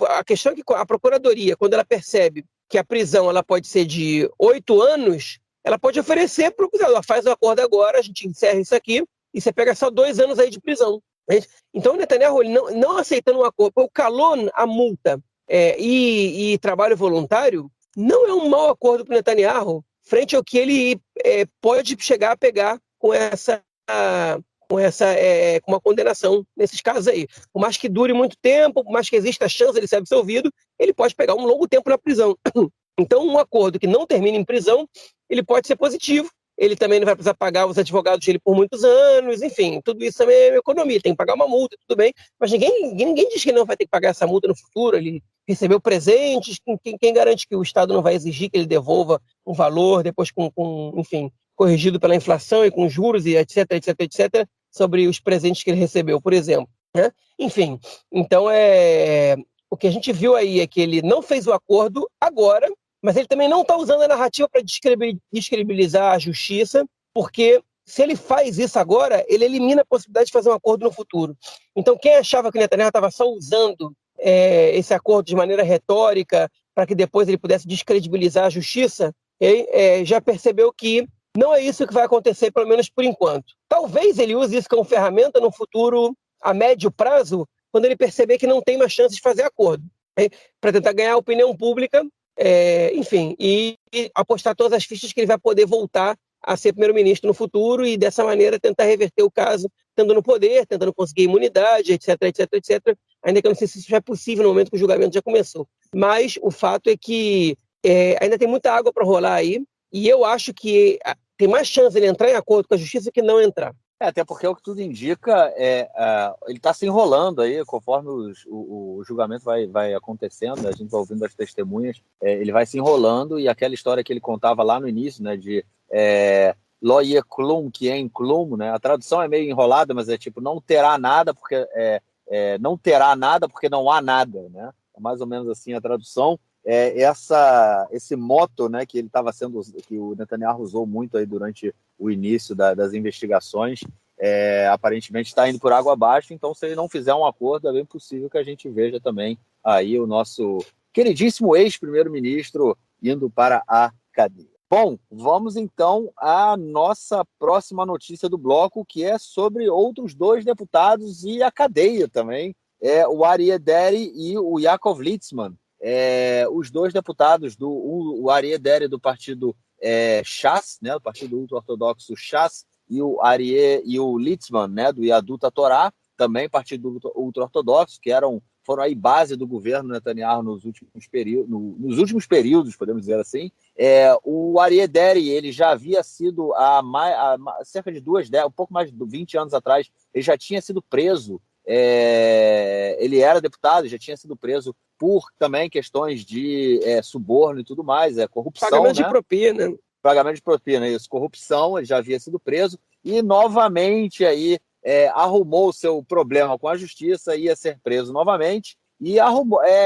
B: a questão é que a procuradoria, quando ela percebe que a prisão ela pode ser de 8 anos, ela pode oferecer para o acusador: faz o acordo agora, a gente encerra isso aqui, e você pega só 2 anos aí de prisão. Então o Netanyahu, ele não aceitando um acordo, o calon, a multa e trabalho voluntário, não é um mau acordo para o Netanyahu, frente ao que ele pode chegar a pegar com uma condenação nesses casos aí. Por mais que dure muito tempo, por mais que exista a chance de ele ser absolvido, ele pode pegar um longo tempo na prisão. Então, um acordo que não termine em prisão, ele pode ser positivo. Ele também não vai precisar pagar os advogados dele por muitos anos, enfim, tudo isso também é economia, tem que pagar uma multa, tudo bem, mas ninguém diz que não vai ter que pagar essa multa no futuro. Ele recebeu presentes, quem garante que o Estado não vai exigir que ele devolva um valor, depois enfim, corrigido pela inflação e com juros e etc, sobre os presentes que ele recebeu, por exemplo, né? Enfim, então o que a gente viu aí é que ele não fez o acordo agora, mas ele também não está usando a narrativa para descredibilizar a justiça, porque se ele faz isso agora, ele elimina a possibilidade de fazer um acordo no futuro. Então, quem achava que o Netanyahu estava só usando esse acordo de maneira retórica para que depois ele pudesse descredibilizar a justiça, já percebeu que não é isso que vai acontecer, pelo menos por enquanto. Talvez ele use isso como ferramenta no futuro, a médio prazo, quando ele perceber que não tem mais chance de fazer acordo, para tentar ganhar a opinião pública, enfim, e apostar todas as fichas que ele vai poder voltar a ser primeiro-ministro no futuro e, dessa maneira, tentar reverter o caso, estando no poder, tentando conseguir imunidade, etc, ainda que eu não sei se isso já é possível no momento que o julgamento já começou. Mas o fato é que ainda tem muita água para rolar aí, e eu acho que tem mais chance de ele entrar em acordo com a justiça que não entrar.
A: Até porque o que tudo indica ele está se enrolando aí, conforme o julgamento vai acontecendo, a gente vai ouvindo as testemunhas, ele vai se enrolando, e aquela história que ele contava lá no início, né, de lo yeklum, que é inclum, né, a tradução é meio enrolada, mas é tipo, não terá nada porque não terá nada porque não há nada, né? É mais ou menos assim a tradução. Esse moto, né, que ele estava sendo, que o Netanyahu usou muito aí durante o início das investigações, aparentemente está indo por água abaixo. Então, se ele não fizer um acordo, é bem possível que a gente veja também aí o nosso queridíssimo ex-primeiro-ministro indo para a cadeia. Bom, vamos então à nossa próxima notícia do bloco, que é sobre outros 2 deputados e a cadeia também, o Aryeh Deri e o Yaakov Litzman. Os 2 deputados, o Aryeh Deri do partido Shas, né, do partido ultra-ortodoxo Shas, e o Aryeh e o Litzman, né, do Yadut HaTorah, também partido ultra-ortodoxo, que foram aí base do governo Netanyahu nos últimos períodos, podemos dizer assim. O Aryeh Deri, ele já havia sido há cerca de um pouco mais de 20 anos atrás, ele já tinha sido preso. Ele era deputado, já tinha sido preso por também questões de suborno e tudo mais, corrupção,
B: pagamento,
A: né?
B: de propina.
A: Pagamento de propina, isso, corrupção, ele já havia sido preso e novamente aí arrumou o seu problema com a justiça, ia ser preso novamente e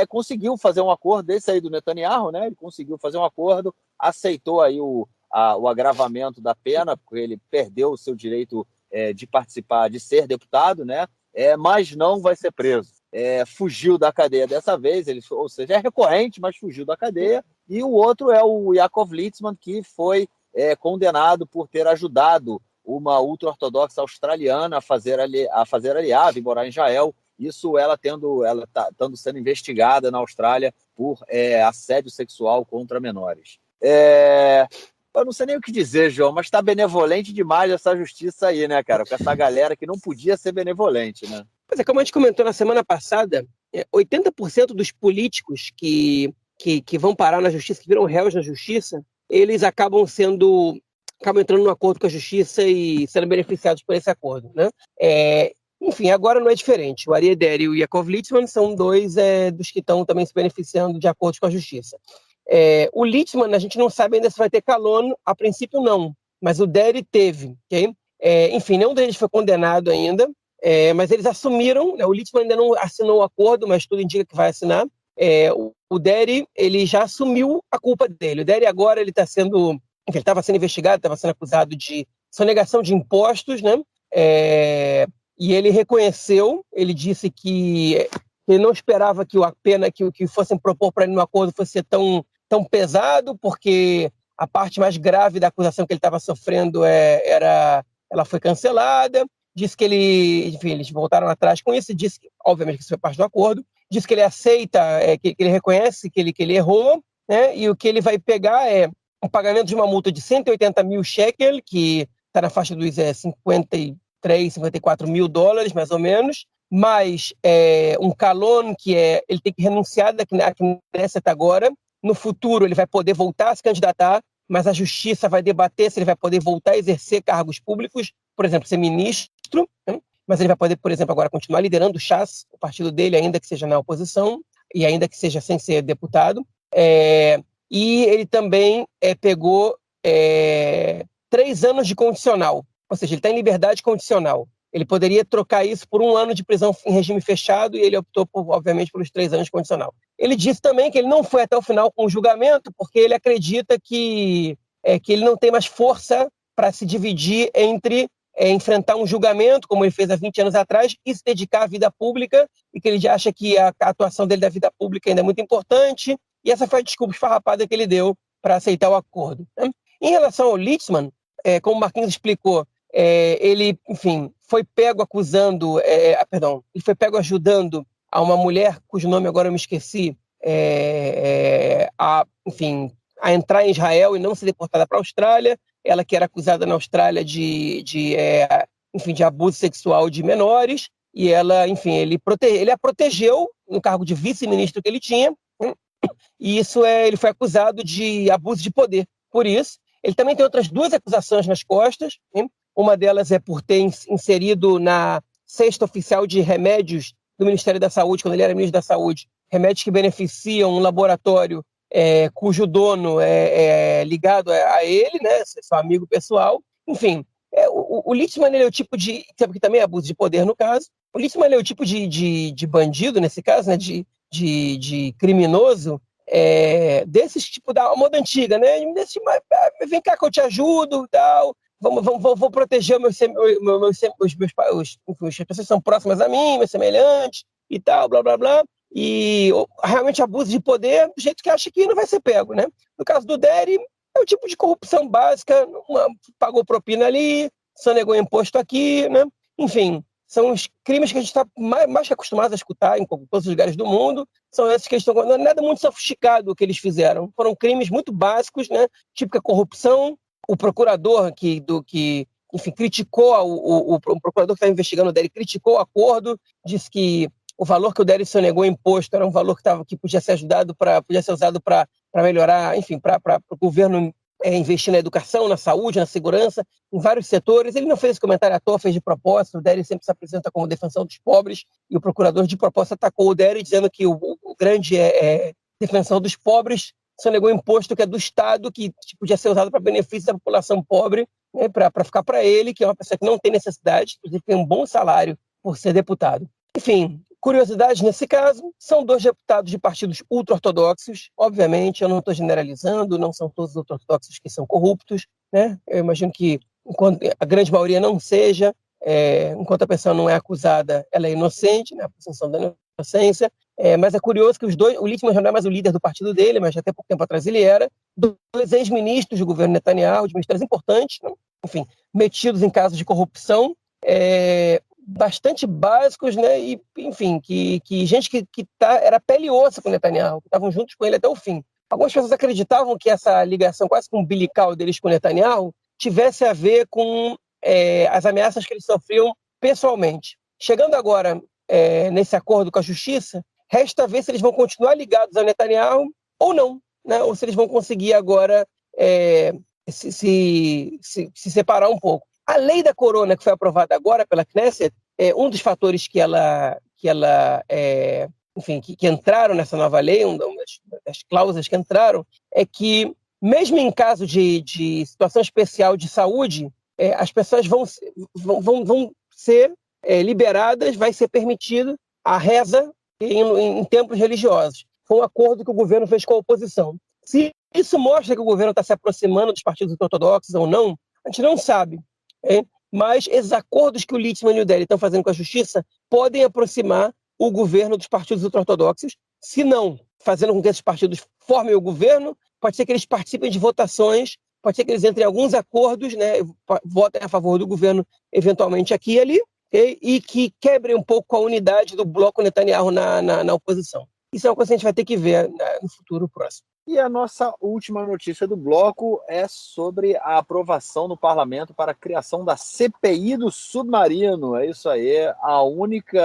A: conseguiu fazer um acordo desse aí do Netanyahu, né? Ele conseguiu fazer um acordo, aceitou aí o agravamento da pena, porque ele perdeu o seu direito de participar, de ser deputado, né? Mas não vai ser preso. Fugiu da cadeia dessa vez, ou seja, é recorrente, mas fugiu da cadeia. E o outro é o Yaakov Litzman, que foi condenado por ter ajudado uma ultra-ortodoxa australiana a fazer aliá, vir morar em Israel. Isso ela estando sendo investigada na Austrália por assédio sexual contra menores. Eu não sei nem o que dizer, João, mas está benevolente demais essa justiça aí, né, cara? Com essa galera que não podia ser benevolente, né?
B: Pois é, como a gente comentou na semana passada, 80% dos políticos que vão parar na justiça, que viram réus na justiça, eles acabam entrando num acordo com a justiça e sendo beneficiados por esse acordo, né? Enfim, agora não é diferente. O Aryeh Deri e o Yaakov Litzman são 2 dos que estão também se beneficiando de acordos com a justiça. O Litzman, a gente não sabe ainda se vai ter calor, a princípio não, mas o Deri teve, ok? Enfim, nenhum deles foi condenado ainda, mas eles assumiram, né? O Litzman ainda não assinou o acordo, mas tudo indica que vai assinar. O Deri, ele já assumiu a culpa dele. O Deri agora ele está sendo, enfim, ele estava sendo investigado, estava sendo acusado de sonegação de impostos, né? E ele reconheceu, ele disse que ele não esperava que a pena que fossem propor para ele no acordo fosse tão pesado, porque a parte mais grave da acusação que ele estava sofrendo ela foi cancelada. Disse que eles voltaram atrás com isso, disse que, obviamente, que isso foi parte do acordo, disse que ele aceita, que ele reconhece que ele errou, né? E o que ele vai pegar é um pagamento de uma multa de 180 mil shekel, que está na faixa dos 53, 54 mil dólares, mais ou menos, mais um calon, que ele tem que renunciar da Knesset agora. No futuro, ele vai poder voltar a se candidatar, mas a justiça vai debater se ele vai poder voltar a exercer cargos públicos, por exemplo, ser ministro, né? Mas ele vai poder, por exemplo, agora continuar liderando o Shas, o partido dele, ainda que seja na oposição, e ainda que seja sem ser deputado. E ele também pegou 3 anos de condicional, ou seja, ele está em liberdade condicional. Ele poderia trocar isso por 1 ano de prisão em regime fechado, e ele optou, obviamente, pelos 3 anos de condicional. Ele disse também que ele não foi até o final com o julgamento, porque ele acredita que ele não tem mais força para se dividir entre enfrentar um julgamento, como ele fez há 20 anos atrás, e se dedicar à vida pública, e que ele já acha que a atuação dele da vida pública ainda é muito importante, e essa foi a desculpa esfarrapada que ele deu para aceitar o acordo, né? Em relação ao Litzman, como o Marquinhos explicou, ele, enfim, foi pego ele foi pego ajudando a uma mulher, cujo nome agora eu me esqueci, a entrar em Israel e não ser deportada para a Austrália. Ela que era acusada na Austrália de abuso sexual de menores, e ela, enfim, ele a protegeu no cargo de vice-ministro que ele tinha, e ele foi acusado de abuso de poder. Por isso, ele também tem outras 2 acusações nas costas, Uma delas é por ter inserido na cesta oficial de remédios do Ministério da Saúde, quando ele era ministro da Saúde, remédios que beneficiam um laboratório cujo dono é ligado a ele, né, seu amigo pessoal. Enfim, o Littmann ele é o tipo de... que também é abuso de poder no caso. O Littmann ele é o tipo de bandido, nesse caso, né, de criminoso, desses tipo da moda antiga, né? Vem cá que eu te ajudo, tal. Vou proteger as pessoas que são próximas a mim, meus semelhantes e tal, blá, blá, blá. E realmente abuso de poder do jeito que acha que não vai ser pego, né? No caso do Dery, é o tipo de corrupção básica, pagou propina ali, sonegou imposto aqui, né? Enfim, são os crimes que a gente está mais que acostumado a escutar em todos os lugares do mundo. São esses que eles estão... Não é nada muito sofisticado o que eles fizeram. Foram crimes muito básicos, né? Típica corrupção. O procurador enfim, criticou, o procurador que estava investigando o Dery criticou o acordo, disse que o valor que o Dery sonegou imposto era um valor que podia ser usado para melhorar, enfim, para o governo investir na educação, na saúde, na segurança, em vários setores. Ele não fez esse comentário à toa, fez de propósito. O Dery sempre se apresenta como defensor dos pobres, e o procurador de propósito atacou o Dery, dizendo que o grande defensor dos pobres sonegou imposto que é do Estado, que podia ser usado para benefício da população pobre, né, para ficar para ele, que é uma pessoa que não tem necessidade, inclusive tem um bom salário por ser deputado. Enfim, curiosidades nesse caso, são 2 deputados de partidos ultra-ortodoxos. Obviamente, eu não estou generalizando, não são todos os ultra-ortodoxos que são corruptos, né? Eu imagino que enquanto a grande maioria não seja, enquanto a pessoa não é acusada, ela é inocente, né? A presunção da inocência. Mas é curioso que os dois, o Littmann já não é mais o líder do partido dele, mas até pouco tempo atrás ele era, 2 ex-ministros do governo Netanyahu, de ministérios importantes, né? Enfim, metidos em casos de corrupção, bastante básicos, né? E, enfim, que gente que era pele e osso com o Netanyahu, que estavam juntos com ele até o fim. Algumas pessoas acreditavam que essa ligação quase que umbilical deles com o Netanyahu tivesse a ver com as ameaças que eles sofriam pessoalmente. Chegando agora nesse acordo com a justiça, resta ver se eles vão continuar ligados ao Netanyahu ou não, né? Ou se eles vão conseguir agora se separar um pouco. A lei da corona, que foi aprovada agora pela Knesset, um dos fatores que entraram nessa nova lei, uma das cláusulas que entraram, é que, mesmo em caso de situação especial de saúde, as pessoas vão ser liberadas, vai ser permitido a reza em templos religiosos. Foi um acordo que o governo fez com a oposição. Se isso mostra que o governo está se aproximando dos partidos ortodoxos ou não, a gente não sabe. Mas esses acordos que o Littmann e o Dery estão fazendo com a justiça podem aproximar o governo dos partidos ultra-ortodoxos. Se não, fazendo com que esses partidos formem o governo, pode ser que eles participem de votações, pode ser que eles entrem em alguns acordos, né, votem a favor do governo, eventualmente aqui e ali, e que quebrem um pouco a unidade do bloco Netanyahu na oposição. Isso é uma coisa que a gente vai ter que ver no futuro próximo.
A: E a nossa última notícia do bloco é sobre a aprovação no parlamento para a criação da CPI do submarino. É isso aí, o único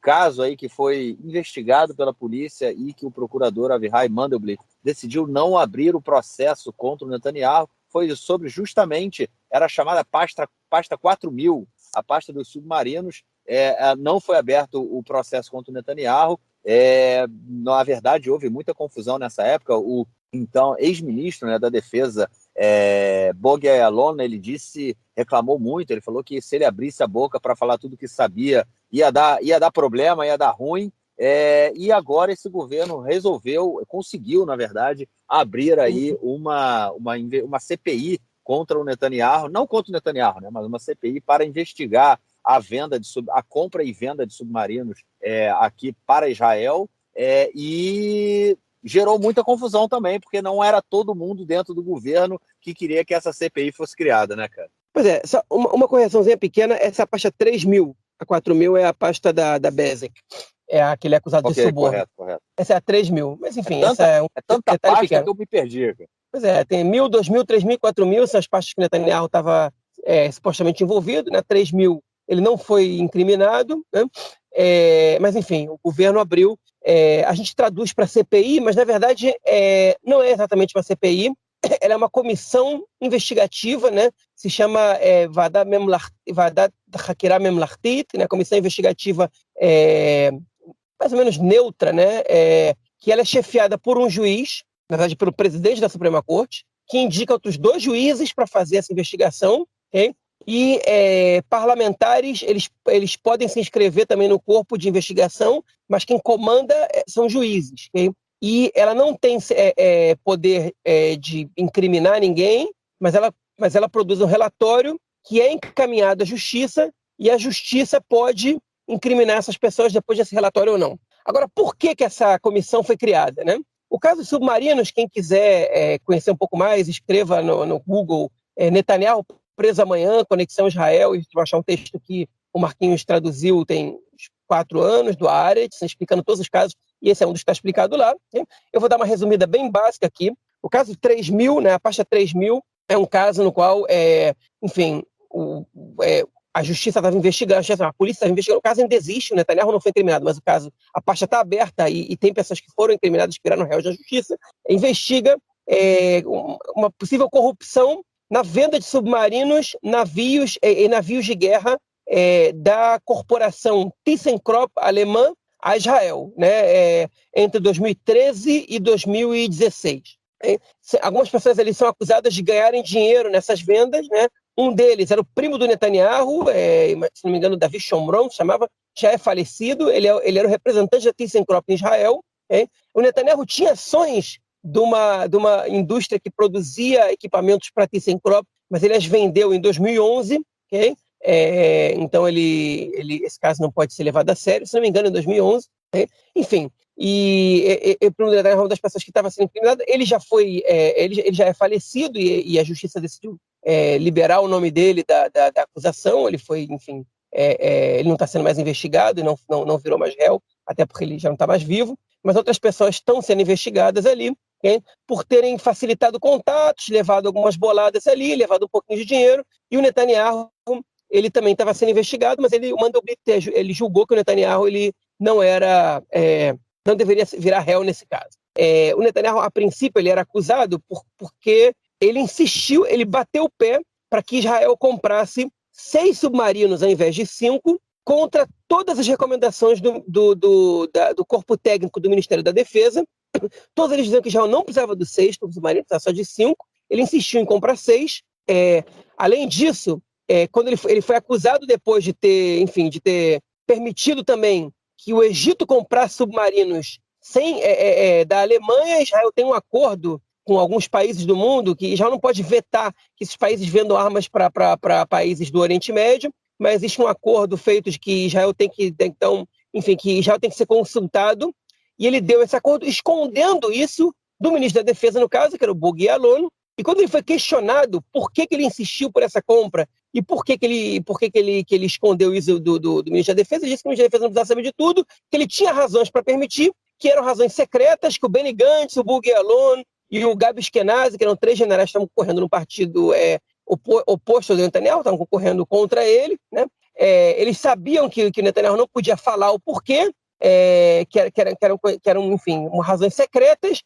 A: caso aí que foi investigado pela polícia e que o procurador Avihai Mandelblit decidiu não abrir o processo contra o Netanyahu foi sobre justamente, era chamada pasta 4000, a pasta dos submarinos. Não foi aberto o processo contra o Netanyahu. Na verdade, houve muita confusão nessa época. O então ex-ministro, né, da Defesa, Bogi Ya'alon, ele reclamou muito. Ele falou que se ele abrisse a boca para falar tudo que sabia, ia dar problema, ia dar ruim. E agora esse governo conseguiu, na verdade, abrir aí uma CPI contra o Netanyahu, não contra o Netanyahu, né, mas uma CPI para investigar a compra e venda de submarinos aqui para Israel, e gerou muita confusão também, porque não era todo mundo dentro do governo que queria que essa CPI fosse criada, né, cara?
B: Pois é, só uma correçãozinha pequena, essa pasta 3000, a 4000 é a pasta da Bezek, é aquele acusado de suborno. Correto. Essa é a 3000, mas enfim, essa é
A: tanta pasta pequeno que eu me perdi, cara.
B: Pois é, tem 1000, 2000, 3000, 4000, são as pastas que o Netanyahu estava supostamente envolvido, né? 3000 ele não foi incriminado, né? Mas enfim, o governo abriu, a gente traduz para CPI, mas na verdade não é exatamente uma CPI, ela é uma comissão investigativa, né? Se chama Vadat Hakira Memlartit, né? Comissão investigativa mais ou menos neutra, né? Que ela é chefiada por um juiz, na verdade pelo presidente da Suprema Corte, que indica outros 2 juízes para fazer essa investigação, okay? E parlamentares, eles podem se inscrever também no corpo de investigação, mas quem comanda são juízes, okay? E ela não tem poder de incriminar ninguém, mas ela produz um relatório que é encaminhado à justiça, e a justiça pode incriminar essas pessoas depois desse relatório ou não. Agora, por que essa comissão foi criada, né? O caso dos submarinos, quem quiser conhecer um pouco mais, escreva no Google Netanyahu preso amanhã, Conexão Israel, e vai achar um texto que o Marquinhos traduziu tem 4 anos, do Haaretz, explicando todos os casos, e esse é um dos que está explicado lá. Né? Eu vou dar uma resumida bem básica aqui. O caso 3000, né, a pasta 3000, é um caso no qual, enfim, a justiça estava investigando, a polícia estava investigando, o caso ainda existe, o Netanyahu não foi incriminado, mas o caso, a pasta está aberta e tem pessoas que foram incriminadas, que viraram réus da justiça, investiga uma possível corrupção na venda de submarinos, navios de guerra da corporação ThyssenKrupp alemã a Israel, né, entre 2013 e 2016. Algumas pessoas ali são acusadas de ganharem dinheiro nessas vendas, né? Um deles era o primo do Netanyahu, se não me engano, Davi Shomron, chamava, já é falecido, ele era o representante da ThyssenKrupp em Israel. O Netanyahu tinha ações de uma indústria que produzia equipamentos para ThyssenKrupp, mas ele as vendeu em 2011, okay? Então esse caso não pode ser levado a sério, se não me engano, em 2011. Okay? Enfim, e o primo do Netanyahu, uma das pessoas que estava sendo incriminada, ele já é falecido e a justiça decidiu liberar o nome dele da acusação. Ele foi, enfim, ele não está sendo mais investigado e não virou mais réu, até porque ele já não está mais vivo, mas outras pessoas estão sendo investigadas ali, okay? Por terem facilitado contatos, levado algumas boladas ali, levado um pouquinho de dinheiro, e o Netanyahu, ele também estava sendo investigado, mas o Mandelblit ele julgou que o Netanyahu ele não deveria virar réu nesse caso. O Netanyahu, a princípio, ele era acusado porque ele insistiu, ele bateu o pé para que Israel comprasse 6 submarinos ao invés de 5, contra todas as recomendações do corpo técnico do Ministério da Defesa. Todos eles diziam que Israel não precisava dos 6 submarinos, precisava só de 5. Ele insistiu em comprar 6. Além disso, quando ele foi acusado depois de ter permitido também que o Egito comprasse submarinos da Alemanha. Israel tem um acordo com alguns países do mundo que Israel não pode vetar que esses países vendam armas para países do Oriente Médio, mas existe um acordo feito de que Israel tem que ser consultado, e ele deu esse acordo escondendo isso do ministro da Defesa, no caso, que era o Bogi Ya'alon. E quando ele foi questionado por que ele insistiu por essa compra e por que ele escondeu isso do ministro da Defesa, ele disse que o ministro da Defesa não precisava saber de tudo, que ele tinha razões para permitir, que eram razões secretas, que o Benny Gantz, o Bogi Ya'alon e o Gabi Ashkenazi, que eram 3 generais que estavam concorrendo no partido oposto ao Netanyahu, estavam concorrendo contra ele, né? Eles sabiam que o Netanyahu não podia falar o porquê, que eram, enfim, razões secretas,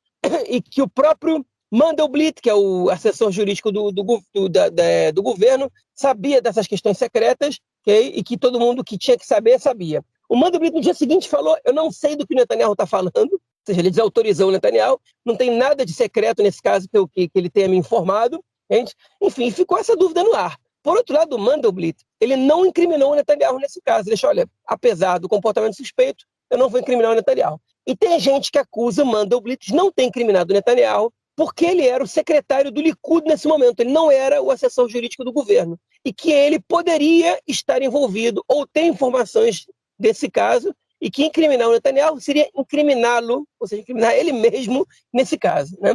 B: e que o próprio Mandelblit, que é o assessor jurídico do governo, sabia dessas questões secretas, okay? E que todo mundo que tinha que saber, sabia. O Mandelblit, no dia seguinte, falou: eu não sei do que o Netanyahu está falando, ou seja, ele desautorizou o Netanyahu, não tem nada de secreto nesse caso que ele tenha me informado. Gente. Enfim, ficou essa dúvida no ar. Por outro lado, o Mandelblit, ele não incriminou o Netanyahu nesse caso. Ele disse: olha, apesar do comportamento suspeito, eu não vou incriminar o Netanyahu. E tem gente que acusa o Mandelblit de não ter incriminado o Netanyahu porque ele era o secretário do Likud nesse momento, ele não era o assessor jurídico do governo, e que ele poderia estar envolvido ou ter informações desse caso, e que incriminar o Netanyahu seria incriminá-lo, ou seja, incriminar ele mesmo nesse caso, né?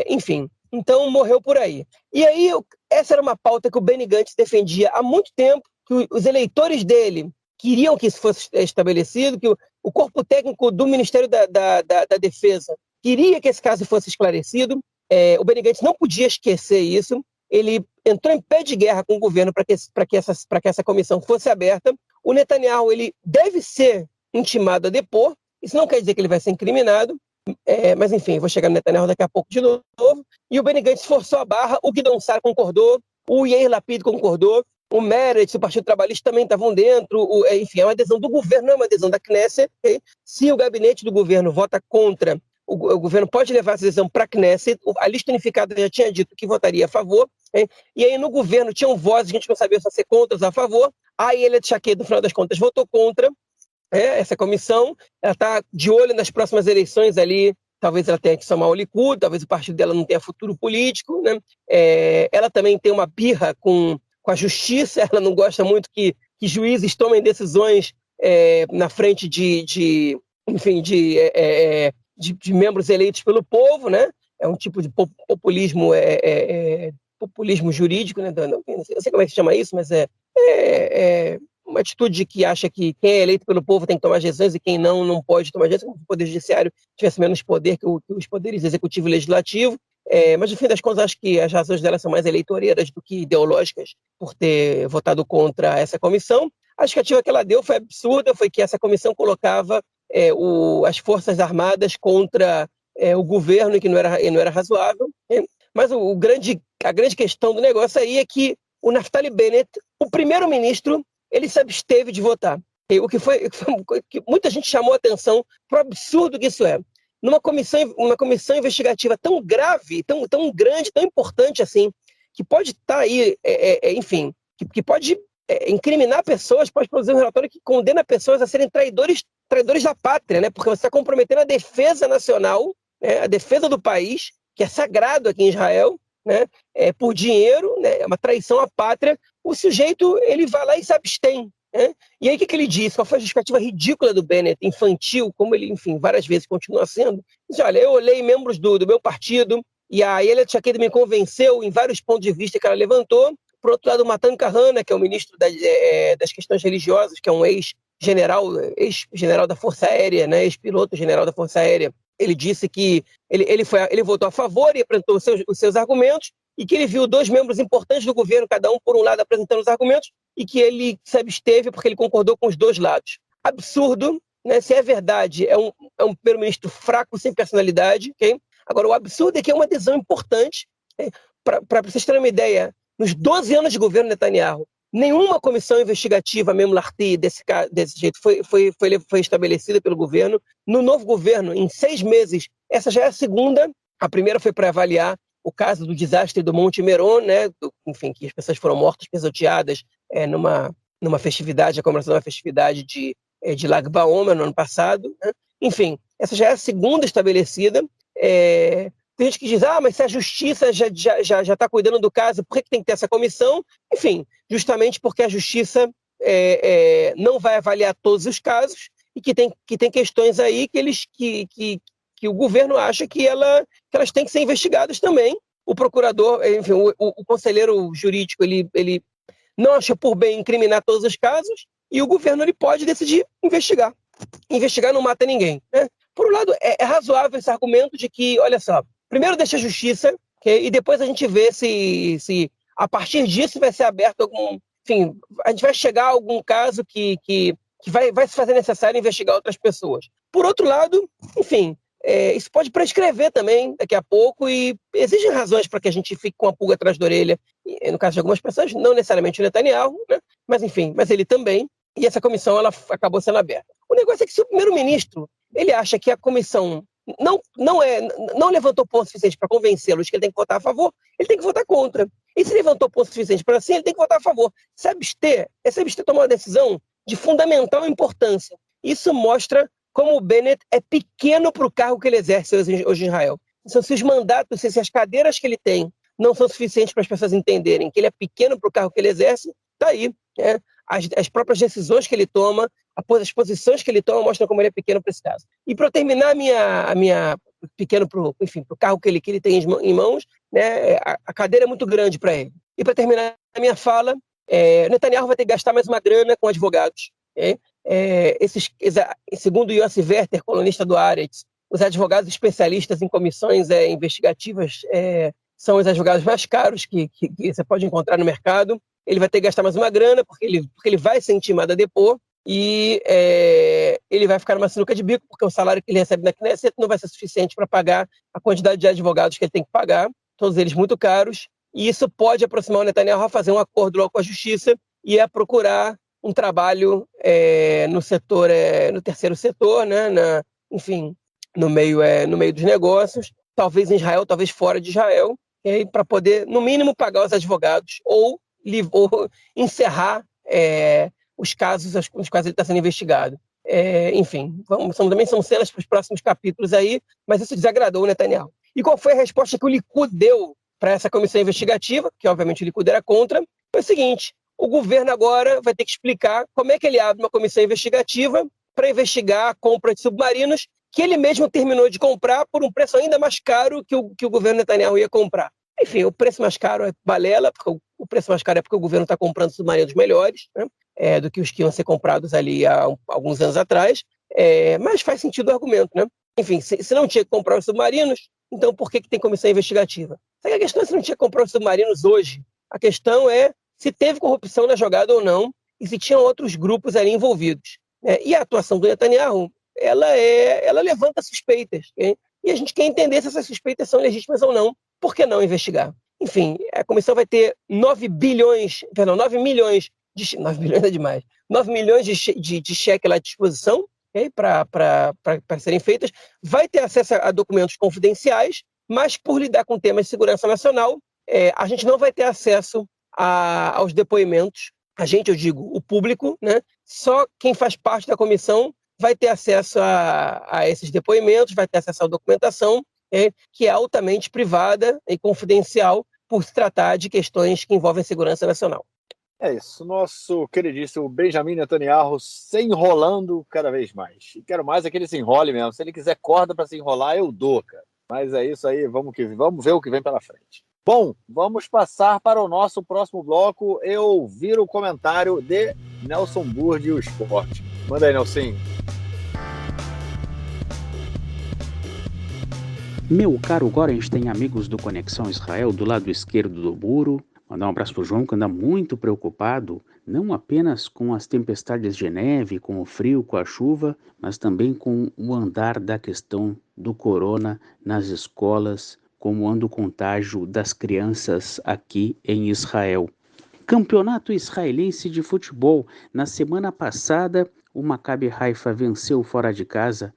B: Enfim, então morreu por aí. E aí, essa era uma pauta que o Benny Gantz defendia há muito tempo, que os eleitores dele queriam que isso fosse estabelecido, que o corpo técnico do Ministério da Defesa queria que esse caso fosse esclarecido. O Benny Gantz não podia esquecer isso. Ele entrou em pé de guerra com o governo para que essa comissão fosse aberta. O Netanyahu ele deve ser intimado a depor. Isso não quer dizer que ele vai ser incriminado, Mas enfim, vou chegar no Netanyahu daqui a pouco de novo. E o Benny Gantz forçou a barra, o Gideon Sa'ar concordou, o Yair Lapid concordou, o Meretz, o Partido Trabalhista também estavam dentro, enfim, é uma adesão do governo, não é uma adesão da Knesset. Okay? Se o gabinete do governo vota contra, o governo pode levar essa adesão para a Knesset, a lista unificada já tinha dito que votaria a favor, okay? E aí no governo tinham vozes, a gente não sabia se ia ser contra ou a favor, a Ayelet Shaked, no final das contas, votou contra essa comissão, ela está de olho nas próximas eleições ali, talvez ela tenha que somar o Likud, talvez o partido dela não tenha futuro político, né? Ela também tem uma birra com a justiça, ela não gosta muito que juízes tomem decisões na frente de membros eleitos pelo povo, né? É um tipo de populismo, populismo jurídico, né? Eu não sei como é que se chama isso, mas uma atitude que acha que quem é eleito pelo povo tem que tomar decisões e quem não pode tomar decisões, como se o Poder Judiciário tivesse menos poder que os poderes executivo e legislativo. Mas, no fim das contas, acho que as razões dela são mais eleitoreiras do que ideológicas por ter votado contra essa comissão. A justificativa que ela deu foi absurda, foi que essa comissão colocava as Forças Armadas contra o governo e que não era razoável. Mas a grande questão do negócio aí é que o Naftali Bennett, o primeiro-ministro, ele se absteve de votar. O que muita gente chamou a atenção para o absurdo que isso é. Numa comissão investigativa tão grave, tão grande, tão importante assim, que pode estar aí, enfim, que pode incriminar pessoas, pode produzir um relatório que condena pessoas a serem traidores da pátria, né? Porque você está comprometendo a defesa nacional, né? A defesa do país, que é sagrado aqui em Israel, né? Por dinheiro, né? É uma traição à pátria. O sujeito, ele vai lá e se abstém. Né? E aí o que ele disse? Qual foi a justificativa ridícula do Bennett, infantil, como ele, enfim, várias vezes continua sendo? Diz, olha, eu olhei membros do meu partido e a Ayelet Shaked me convenceu em vários pontos de vista que ela levantou. Por outro lado, o Matan Kahana, que é o ministro das questões religiosas, que é um ex-general da Força Aérea, né? Ex-piloto general da Força Aérea, ele disse que ele votou a favor e apresentou os seus argumentos, e que ele viu dois membros importantes do governo, cada um por um lado apresentando os argumentos, e que ele se absteve porque ele concordou com os dois lados. Absurdo, né? Se é verdade, é um primeiro-ministro fraco, sem personalidade. Okay? Agora, o absurdo é que é uma adesão importante. Okay? Para vocês terem uma ideia, nos 12 anos de governo Netanyahu, nenhuma comissão investigativa, mesmo Larti, desse jeito, foi estabelecida pelo governo. No novo governo, em 6 meses, essa já é a segunda. A primeira foi para avaliar o caso do desastre do Monte Meron, né? Enfim, que as pessoas foram mortas, pisoteadas numa festividade, a comemoração de uma festividade de Lag BaOmer no ano passado. Né? Enfim, essa já é a segunda estabelecida. Tem gente que diz, mas se a justiça já está cuidando do caso, por que tem que ter essa comissão? Enfim, justamente porque a justiça não vai avaliar todos os casos e que tem questões aí que o governo acha que elas têm que ser investigadas também. O procurador, enfim, o conselheiro jurídico, ele não acha por bem incriminar todos os casos e o governo ele pode decidir investigar. Investigar não mata ninguém. Né? Por um lado, é razoável esse argumento de que, olha só, primeiro deixa a justiça, okay? E depois a gente vê se a partir disso vai ser aberto algum... Enfim, a gente vai chegar a algum caso que vai se fazer necessário investigar outras pessoas. Por outro lado, enfim, isso pode prescrever também daqui a pouco e existem razões para que a gente fique com a pulga atrás da orelha. E, no caso de algumas pessoas, não necessariamente o Netanyahu, né? Mas enfim, mas ele também. E essa comissão ela acabou sendo aberta. O negócio é que se o primeiro-ministro ele acha que a comissão não levantou pontos suficientes para convencê-lo de que ele tem que votar a favor, ele tem que votar contra. E se levantou pontos suficientes para sim, ele tem que votar a favor. Se abster tomar uma decisão de fundamental importância. Isso mostra como o Bennett é pequeno para o cargo que ele exerce hoje em Israel. Então, se os mandatos, se as cadeiras que ele tem não são suficientes para as pessoas entenderem que ele é pequeno para o cargo que ele exerce, está aí. Né? As próprias decisões que ele toma, as posições que ele toma mostram como ele é pequeno para esse caso. E para terminar a minha pequeno para o cargo que ele tem em mãos, né, a cadeira é muito grande para ele. E para terminar a minha fala, Netanyahu vai ter que gastar mais uma grana com advogados. Segundo Yossi Werther, colunista do Haaretz, os advogados especialistas em comissões investigativas são os advogados mais caros que você pode encontrar no mercado. Ele vai ter que gastar mais uma grana, porque ele vai ser intimado a depor. e ele vai ficar numa sinuca de bico, porque o salário que ele recebe na Knesset não vai ser suficiente para pagar a quantidade de advogados que ele tem que pagar, todos eles muito caros, e isso pode aproximar o Netanyahu a fazer um acordo logo com a justiça e a procurar um trabalho no setor, no terceiro setor, né, enfim, no meio dos negócios, talvez em Israel, talvez fora de Israel, para poder, no mínimo, pagar os advogados ou encerrar os casos nos quais ele está sendo investigado. Enfim, também são cenas para os próximos capítulos aí, mas isso desagradou o Netanyahu. E qual foi a resposta que o Likud deu para essa comissão investigativa, que obviamente o Likud era contra? Foi o seguinte: o governo agora vai ter que explicar como é que ele abre uma comissão investigativa para investigar a compra de submarinos que ele mesmo terminou de comprar por um preço ainda mais caro que o governo Netanyahu ia comprar. Enfim, o preço mais caro é balela, porque o preço mais caro é porque o governo está comprando submarinos melhores, né, do que os que iam ser comprados ali há alguns anos atrás, mas faz sentido o argumento, né? Enfim, se não tinha que comprar os submarinos, então por que tem comissão investigativa? A questão é se não tinha que comprar os submarinos hoje. A questão é se teve corrupção na jogada ou não, e se tinham outros grupos ali envolvidos. E a atuação do Netanyahu, ela levanta suspeitas, okay? E a gente quer entender se essas suspeitas são legítimas ou não. Por que não investigar? Enfim, a comissão vai ter 9 milhões é demais, 9 milhões de cheque lá à disposição, okay, para serem feitas, vai ter acesso a documentos confidenciais, mas por lidar com temas de segurança nacional, a gente não vai ter acesso aos depoimentos. A gente, eu digo, o público, né? Só quem faz parte da comissão vai ter acesso a esses depoimentos, vai ter acesso à documentação, que é altamente privada e confidencial por se tratar de questões que envolvem segurança nacional.
A: É isso, nosso queridíssimo Benjamin Netanyahu se enrolando cada vez mais. E quero mais é que ele se enrole mesmo. Se ele quiser corda para se enrolar, eu dou, cara. Mas é isso aí, vamos ver o que vem pela frente. Bom, vamos passar para o nosso próximo bloco. Eu viro o comentário de Nelson Burdi e o esporte. Manda aí, Nelson.
C: Meu caro Gorenstein, amigos do Conexão Israel, do lado esquerdo do muro, mandar um abraço pro João, que anda muito preocupado, não apenas com as tempestades de neve, com o frio, com a chuva, mas também com o andar da questão do corona nas escolas, como anda o contágio das crianças aqui em Israel. Campeonato israelense de futebol. Na semana passada, o Maccabi Haifa venceu fora de casa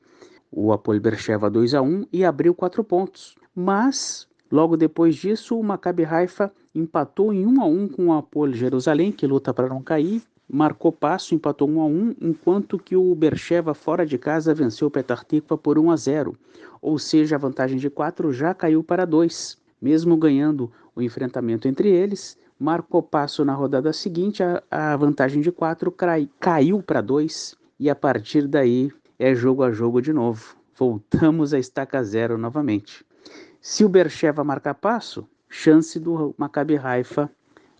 C: o Hapoel Beersheva 2-1 e abriu 4 pontos. Mas, logo depois disso, o Maccabi Haifa empatou em 1-1 com o Hapoel Jerusalém, que luta para não cair, marcou passo, empatou 1-1, enquanto que o Beersheva fora de casa venceu o Petah Tikva por 1-0. Ou seja, a vantagem de 4 já caiu para 2. Mesmo ganhando o enfrentamento entre eles, marcou passo na rodada seguinte, a vantagem de 4 caiu para 2 e a partir daí é jogo a jogo de novo. Voltamos a estaca zero novamente. Se o Beersheva marcar passo, chance do Maccabi Haifa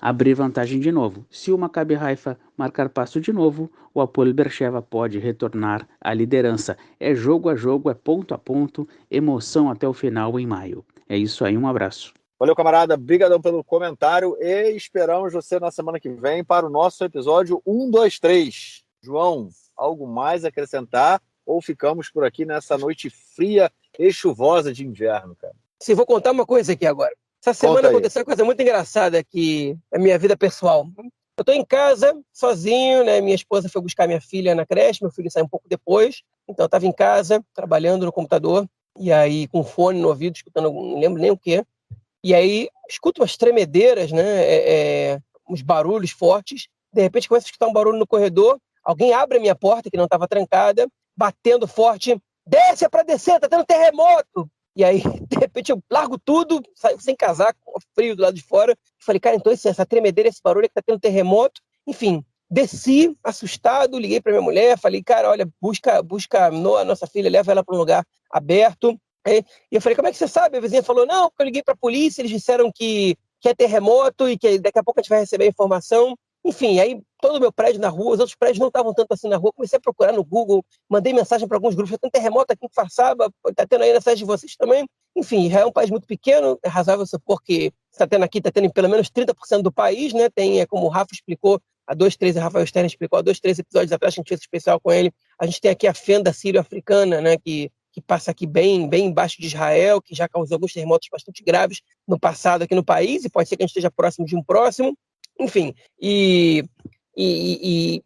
C: abrir vantagem de novo. Se o Maccabi Haifa marcar passo de novo, o Hapoel Beersheva pode retornar à liderança. É jogo a jogo, é ponto a ponto, emoção até o final em maio. É isso aí, um abraço.
A: Valeu, camarada, brigadão pelo comentário e esperamos você na semana que vem para o nosso episódio 123. João, algo mais a acrescentar ou ficamos por aqui nessa noite fria e chuvosa de inverno, cara?
B: Sim, vou contar uma coisa aqui agora. Essa semana aconteceu uma coisa muito engraçada aqui na minha vida pessoal. Eu estou em casa, sozinho, né? Minha esposa foi buscar minha filha na creche, meu filho saiu um pouco depois, então eu estava em casa, trabalhando no computador, e aí com fone no ouvido, escutando, não lembro nem o quê, e aí escuto umas tremedeiras, né? Uns barulhos fortes, de repente começo a escutar um barulho no corredor, alguém abre a minha porta, que não estava trancada, batendo forte, desce, é para descer, tá tendo terremoto! E aí, de repente, eu largo tudo, saio sem casaco, com frio do lado de fora. Falei, cara, então essa tremedeira, esse barulho é que tá tendo terremoto. Enfim, desci, assustado, liguei para minha mulher, falei, cara, olha, busca a nossa filha, leva ela para um lugar aberto. E eu falei, como é que você sabe? A vizinha falou, não, porque eu liguei para a polícia, eles disseram que é terremoto e que daqui a pouco a gente vai receber a informação. Enfim, aí todo o meu prédio na rua, os outros prédios não estavam tanto assim na rua, comecei a procurar no Google, mandei mensagem para alguns grupos, tem um terremoto aqui em Kfar-Saba, está tendo aí na cidade de vocês também. Enfim, Israel é um país muito pequeno, é razoável supor que está tendo aqui, está tendo em pelo menos 30% do país, né? Tem, como o Rafa explicou, há 2, 3, o Rafael Stern explicou há 2, 3 episódios atrás, que a gente fez especial com ele. A gente tem aqui a fenda sírio-africana, né, que passa aqui bem embaixo de Israel, que já causou alguns terremotos bastante graves no passado aqui no país, e pode ser que a gente esteja próximo de um próximo. Enfim, e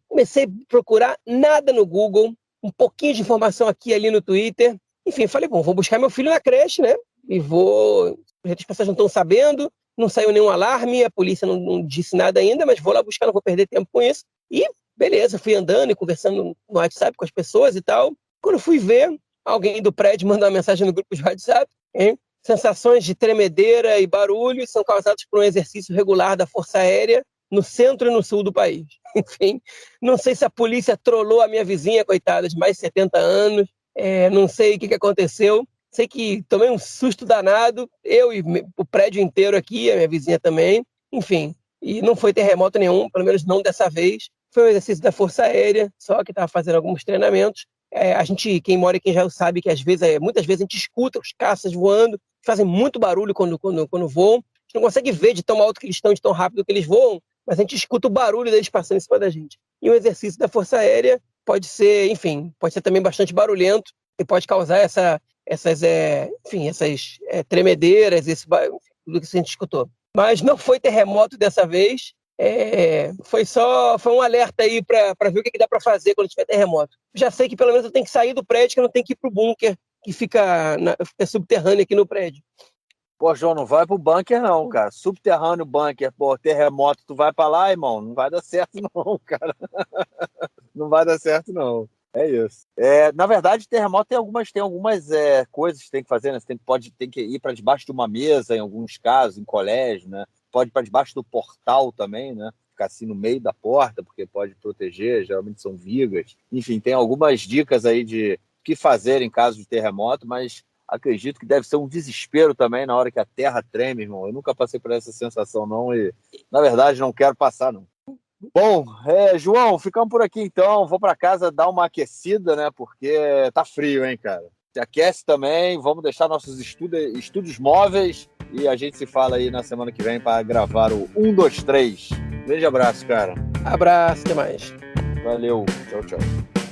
B: comecei a procurar nada no Google, um pouquinho de informação aqui e ali no Twitter. Enfim, falei, bom, vou buscar meu filho na creche, né? E vou... As pessoas não estão sabendo, não saiu nenhum alarme, a polícia não disse nada ainda, mas vou lá buscar, não vou perder tempo com isso. E beleza, fui andando e conversando no WhatsApp com as pessoas e tal. Quando fui ver, alguém do prédio mandou uma mensagem no grupo de WhatsApp, hein? Sensações de tremedeira e barulho são causadas por um exercício regular da Força Aérea no centro e no sul do país. Enfim, não sei se a polícia trollou a minha vizinha, coitada, de mais de 70 anos, não sei o que aconteceu, sei que tomei um susto danado, eu e o prédio inteiro aqui, a minha vizinha também, enfim, e não foi terremoto nenhum, pelo menos não dessa vez, foi um exercício da Força Aérea, só que estava fazendo alguns treinamentos. A gente, quem mora aqui já sabe que muitas vezes a gente escuta os caças voando, fazem muito barulho quando voam, a gente não consegue ver de tão alto que eles estão, de tão rápido que eles voam, mas a gente escuta o barulho deles passando em cima da gente. E o exercício da Força Aérea pode ser, enfim, pode ser também bastante barulhento e pode causar essas tremedeiras, tudo que a gente escutou. Mas não foi terremoto dessa vez, foi um alerta aí para ver o que dá para fazer quando tiver terremoto. Já sei que pelo menos eu tenho que sair do prédio, que eu não tenho que ir pro bunker, que fica subterrâneo aqui no prédio.
A: Pô, João, não vai pro bunker não, cara. Subterrâneo, bunker, pô, terremoto, tu vai pra lá, irmão? Não vai dar certo não, cara. Não vai dar certo não. É isso. Na verdade, terremoto tem algumas coisas que tem que fazer, né? Você tem que ir para debaixo de uma mesa, em alguns casos, em colégio, né? Pode ir para debaixo do portal também, né? Ficar assim no meio da porta, porque pode proteger, geralmente são vigas. Enfim, tem algumas dicas aí de o que fazer em caso de terremoto, mas acredito que deve ser um desespero também na hora que a terra treme, irmão. Eu nunca passei por essa sensação, não, e na verdade não quero passar, não. Bom, João, ficamos por aqui então. Vou para casa dar uma aquecida, né? Porque tá frio, hein, cara? Se aquece também. Vamos deixar nossos estúdios móveis e a gente se fala aí na semana que vem para gravar o 1, 2, 3. Grande abraço, cara.
B: Abraço, até mais.
A: Valeu. Tchau, tchau.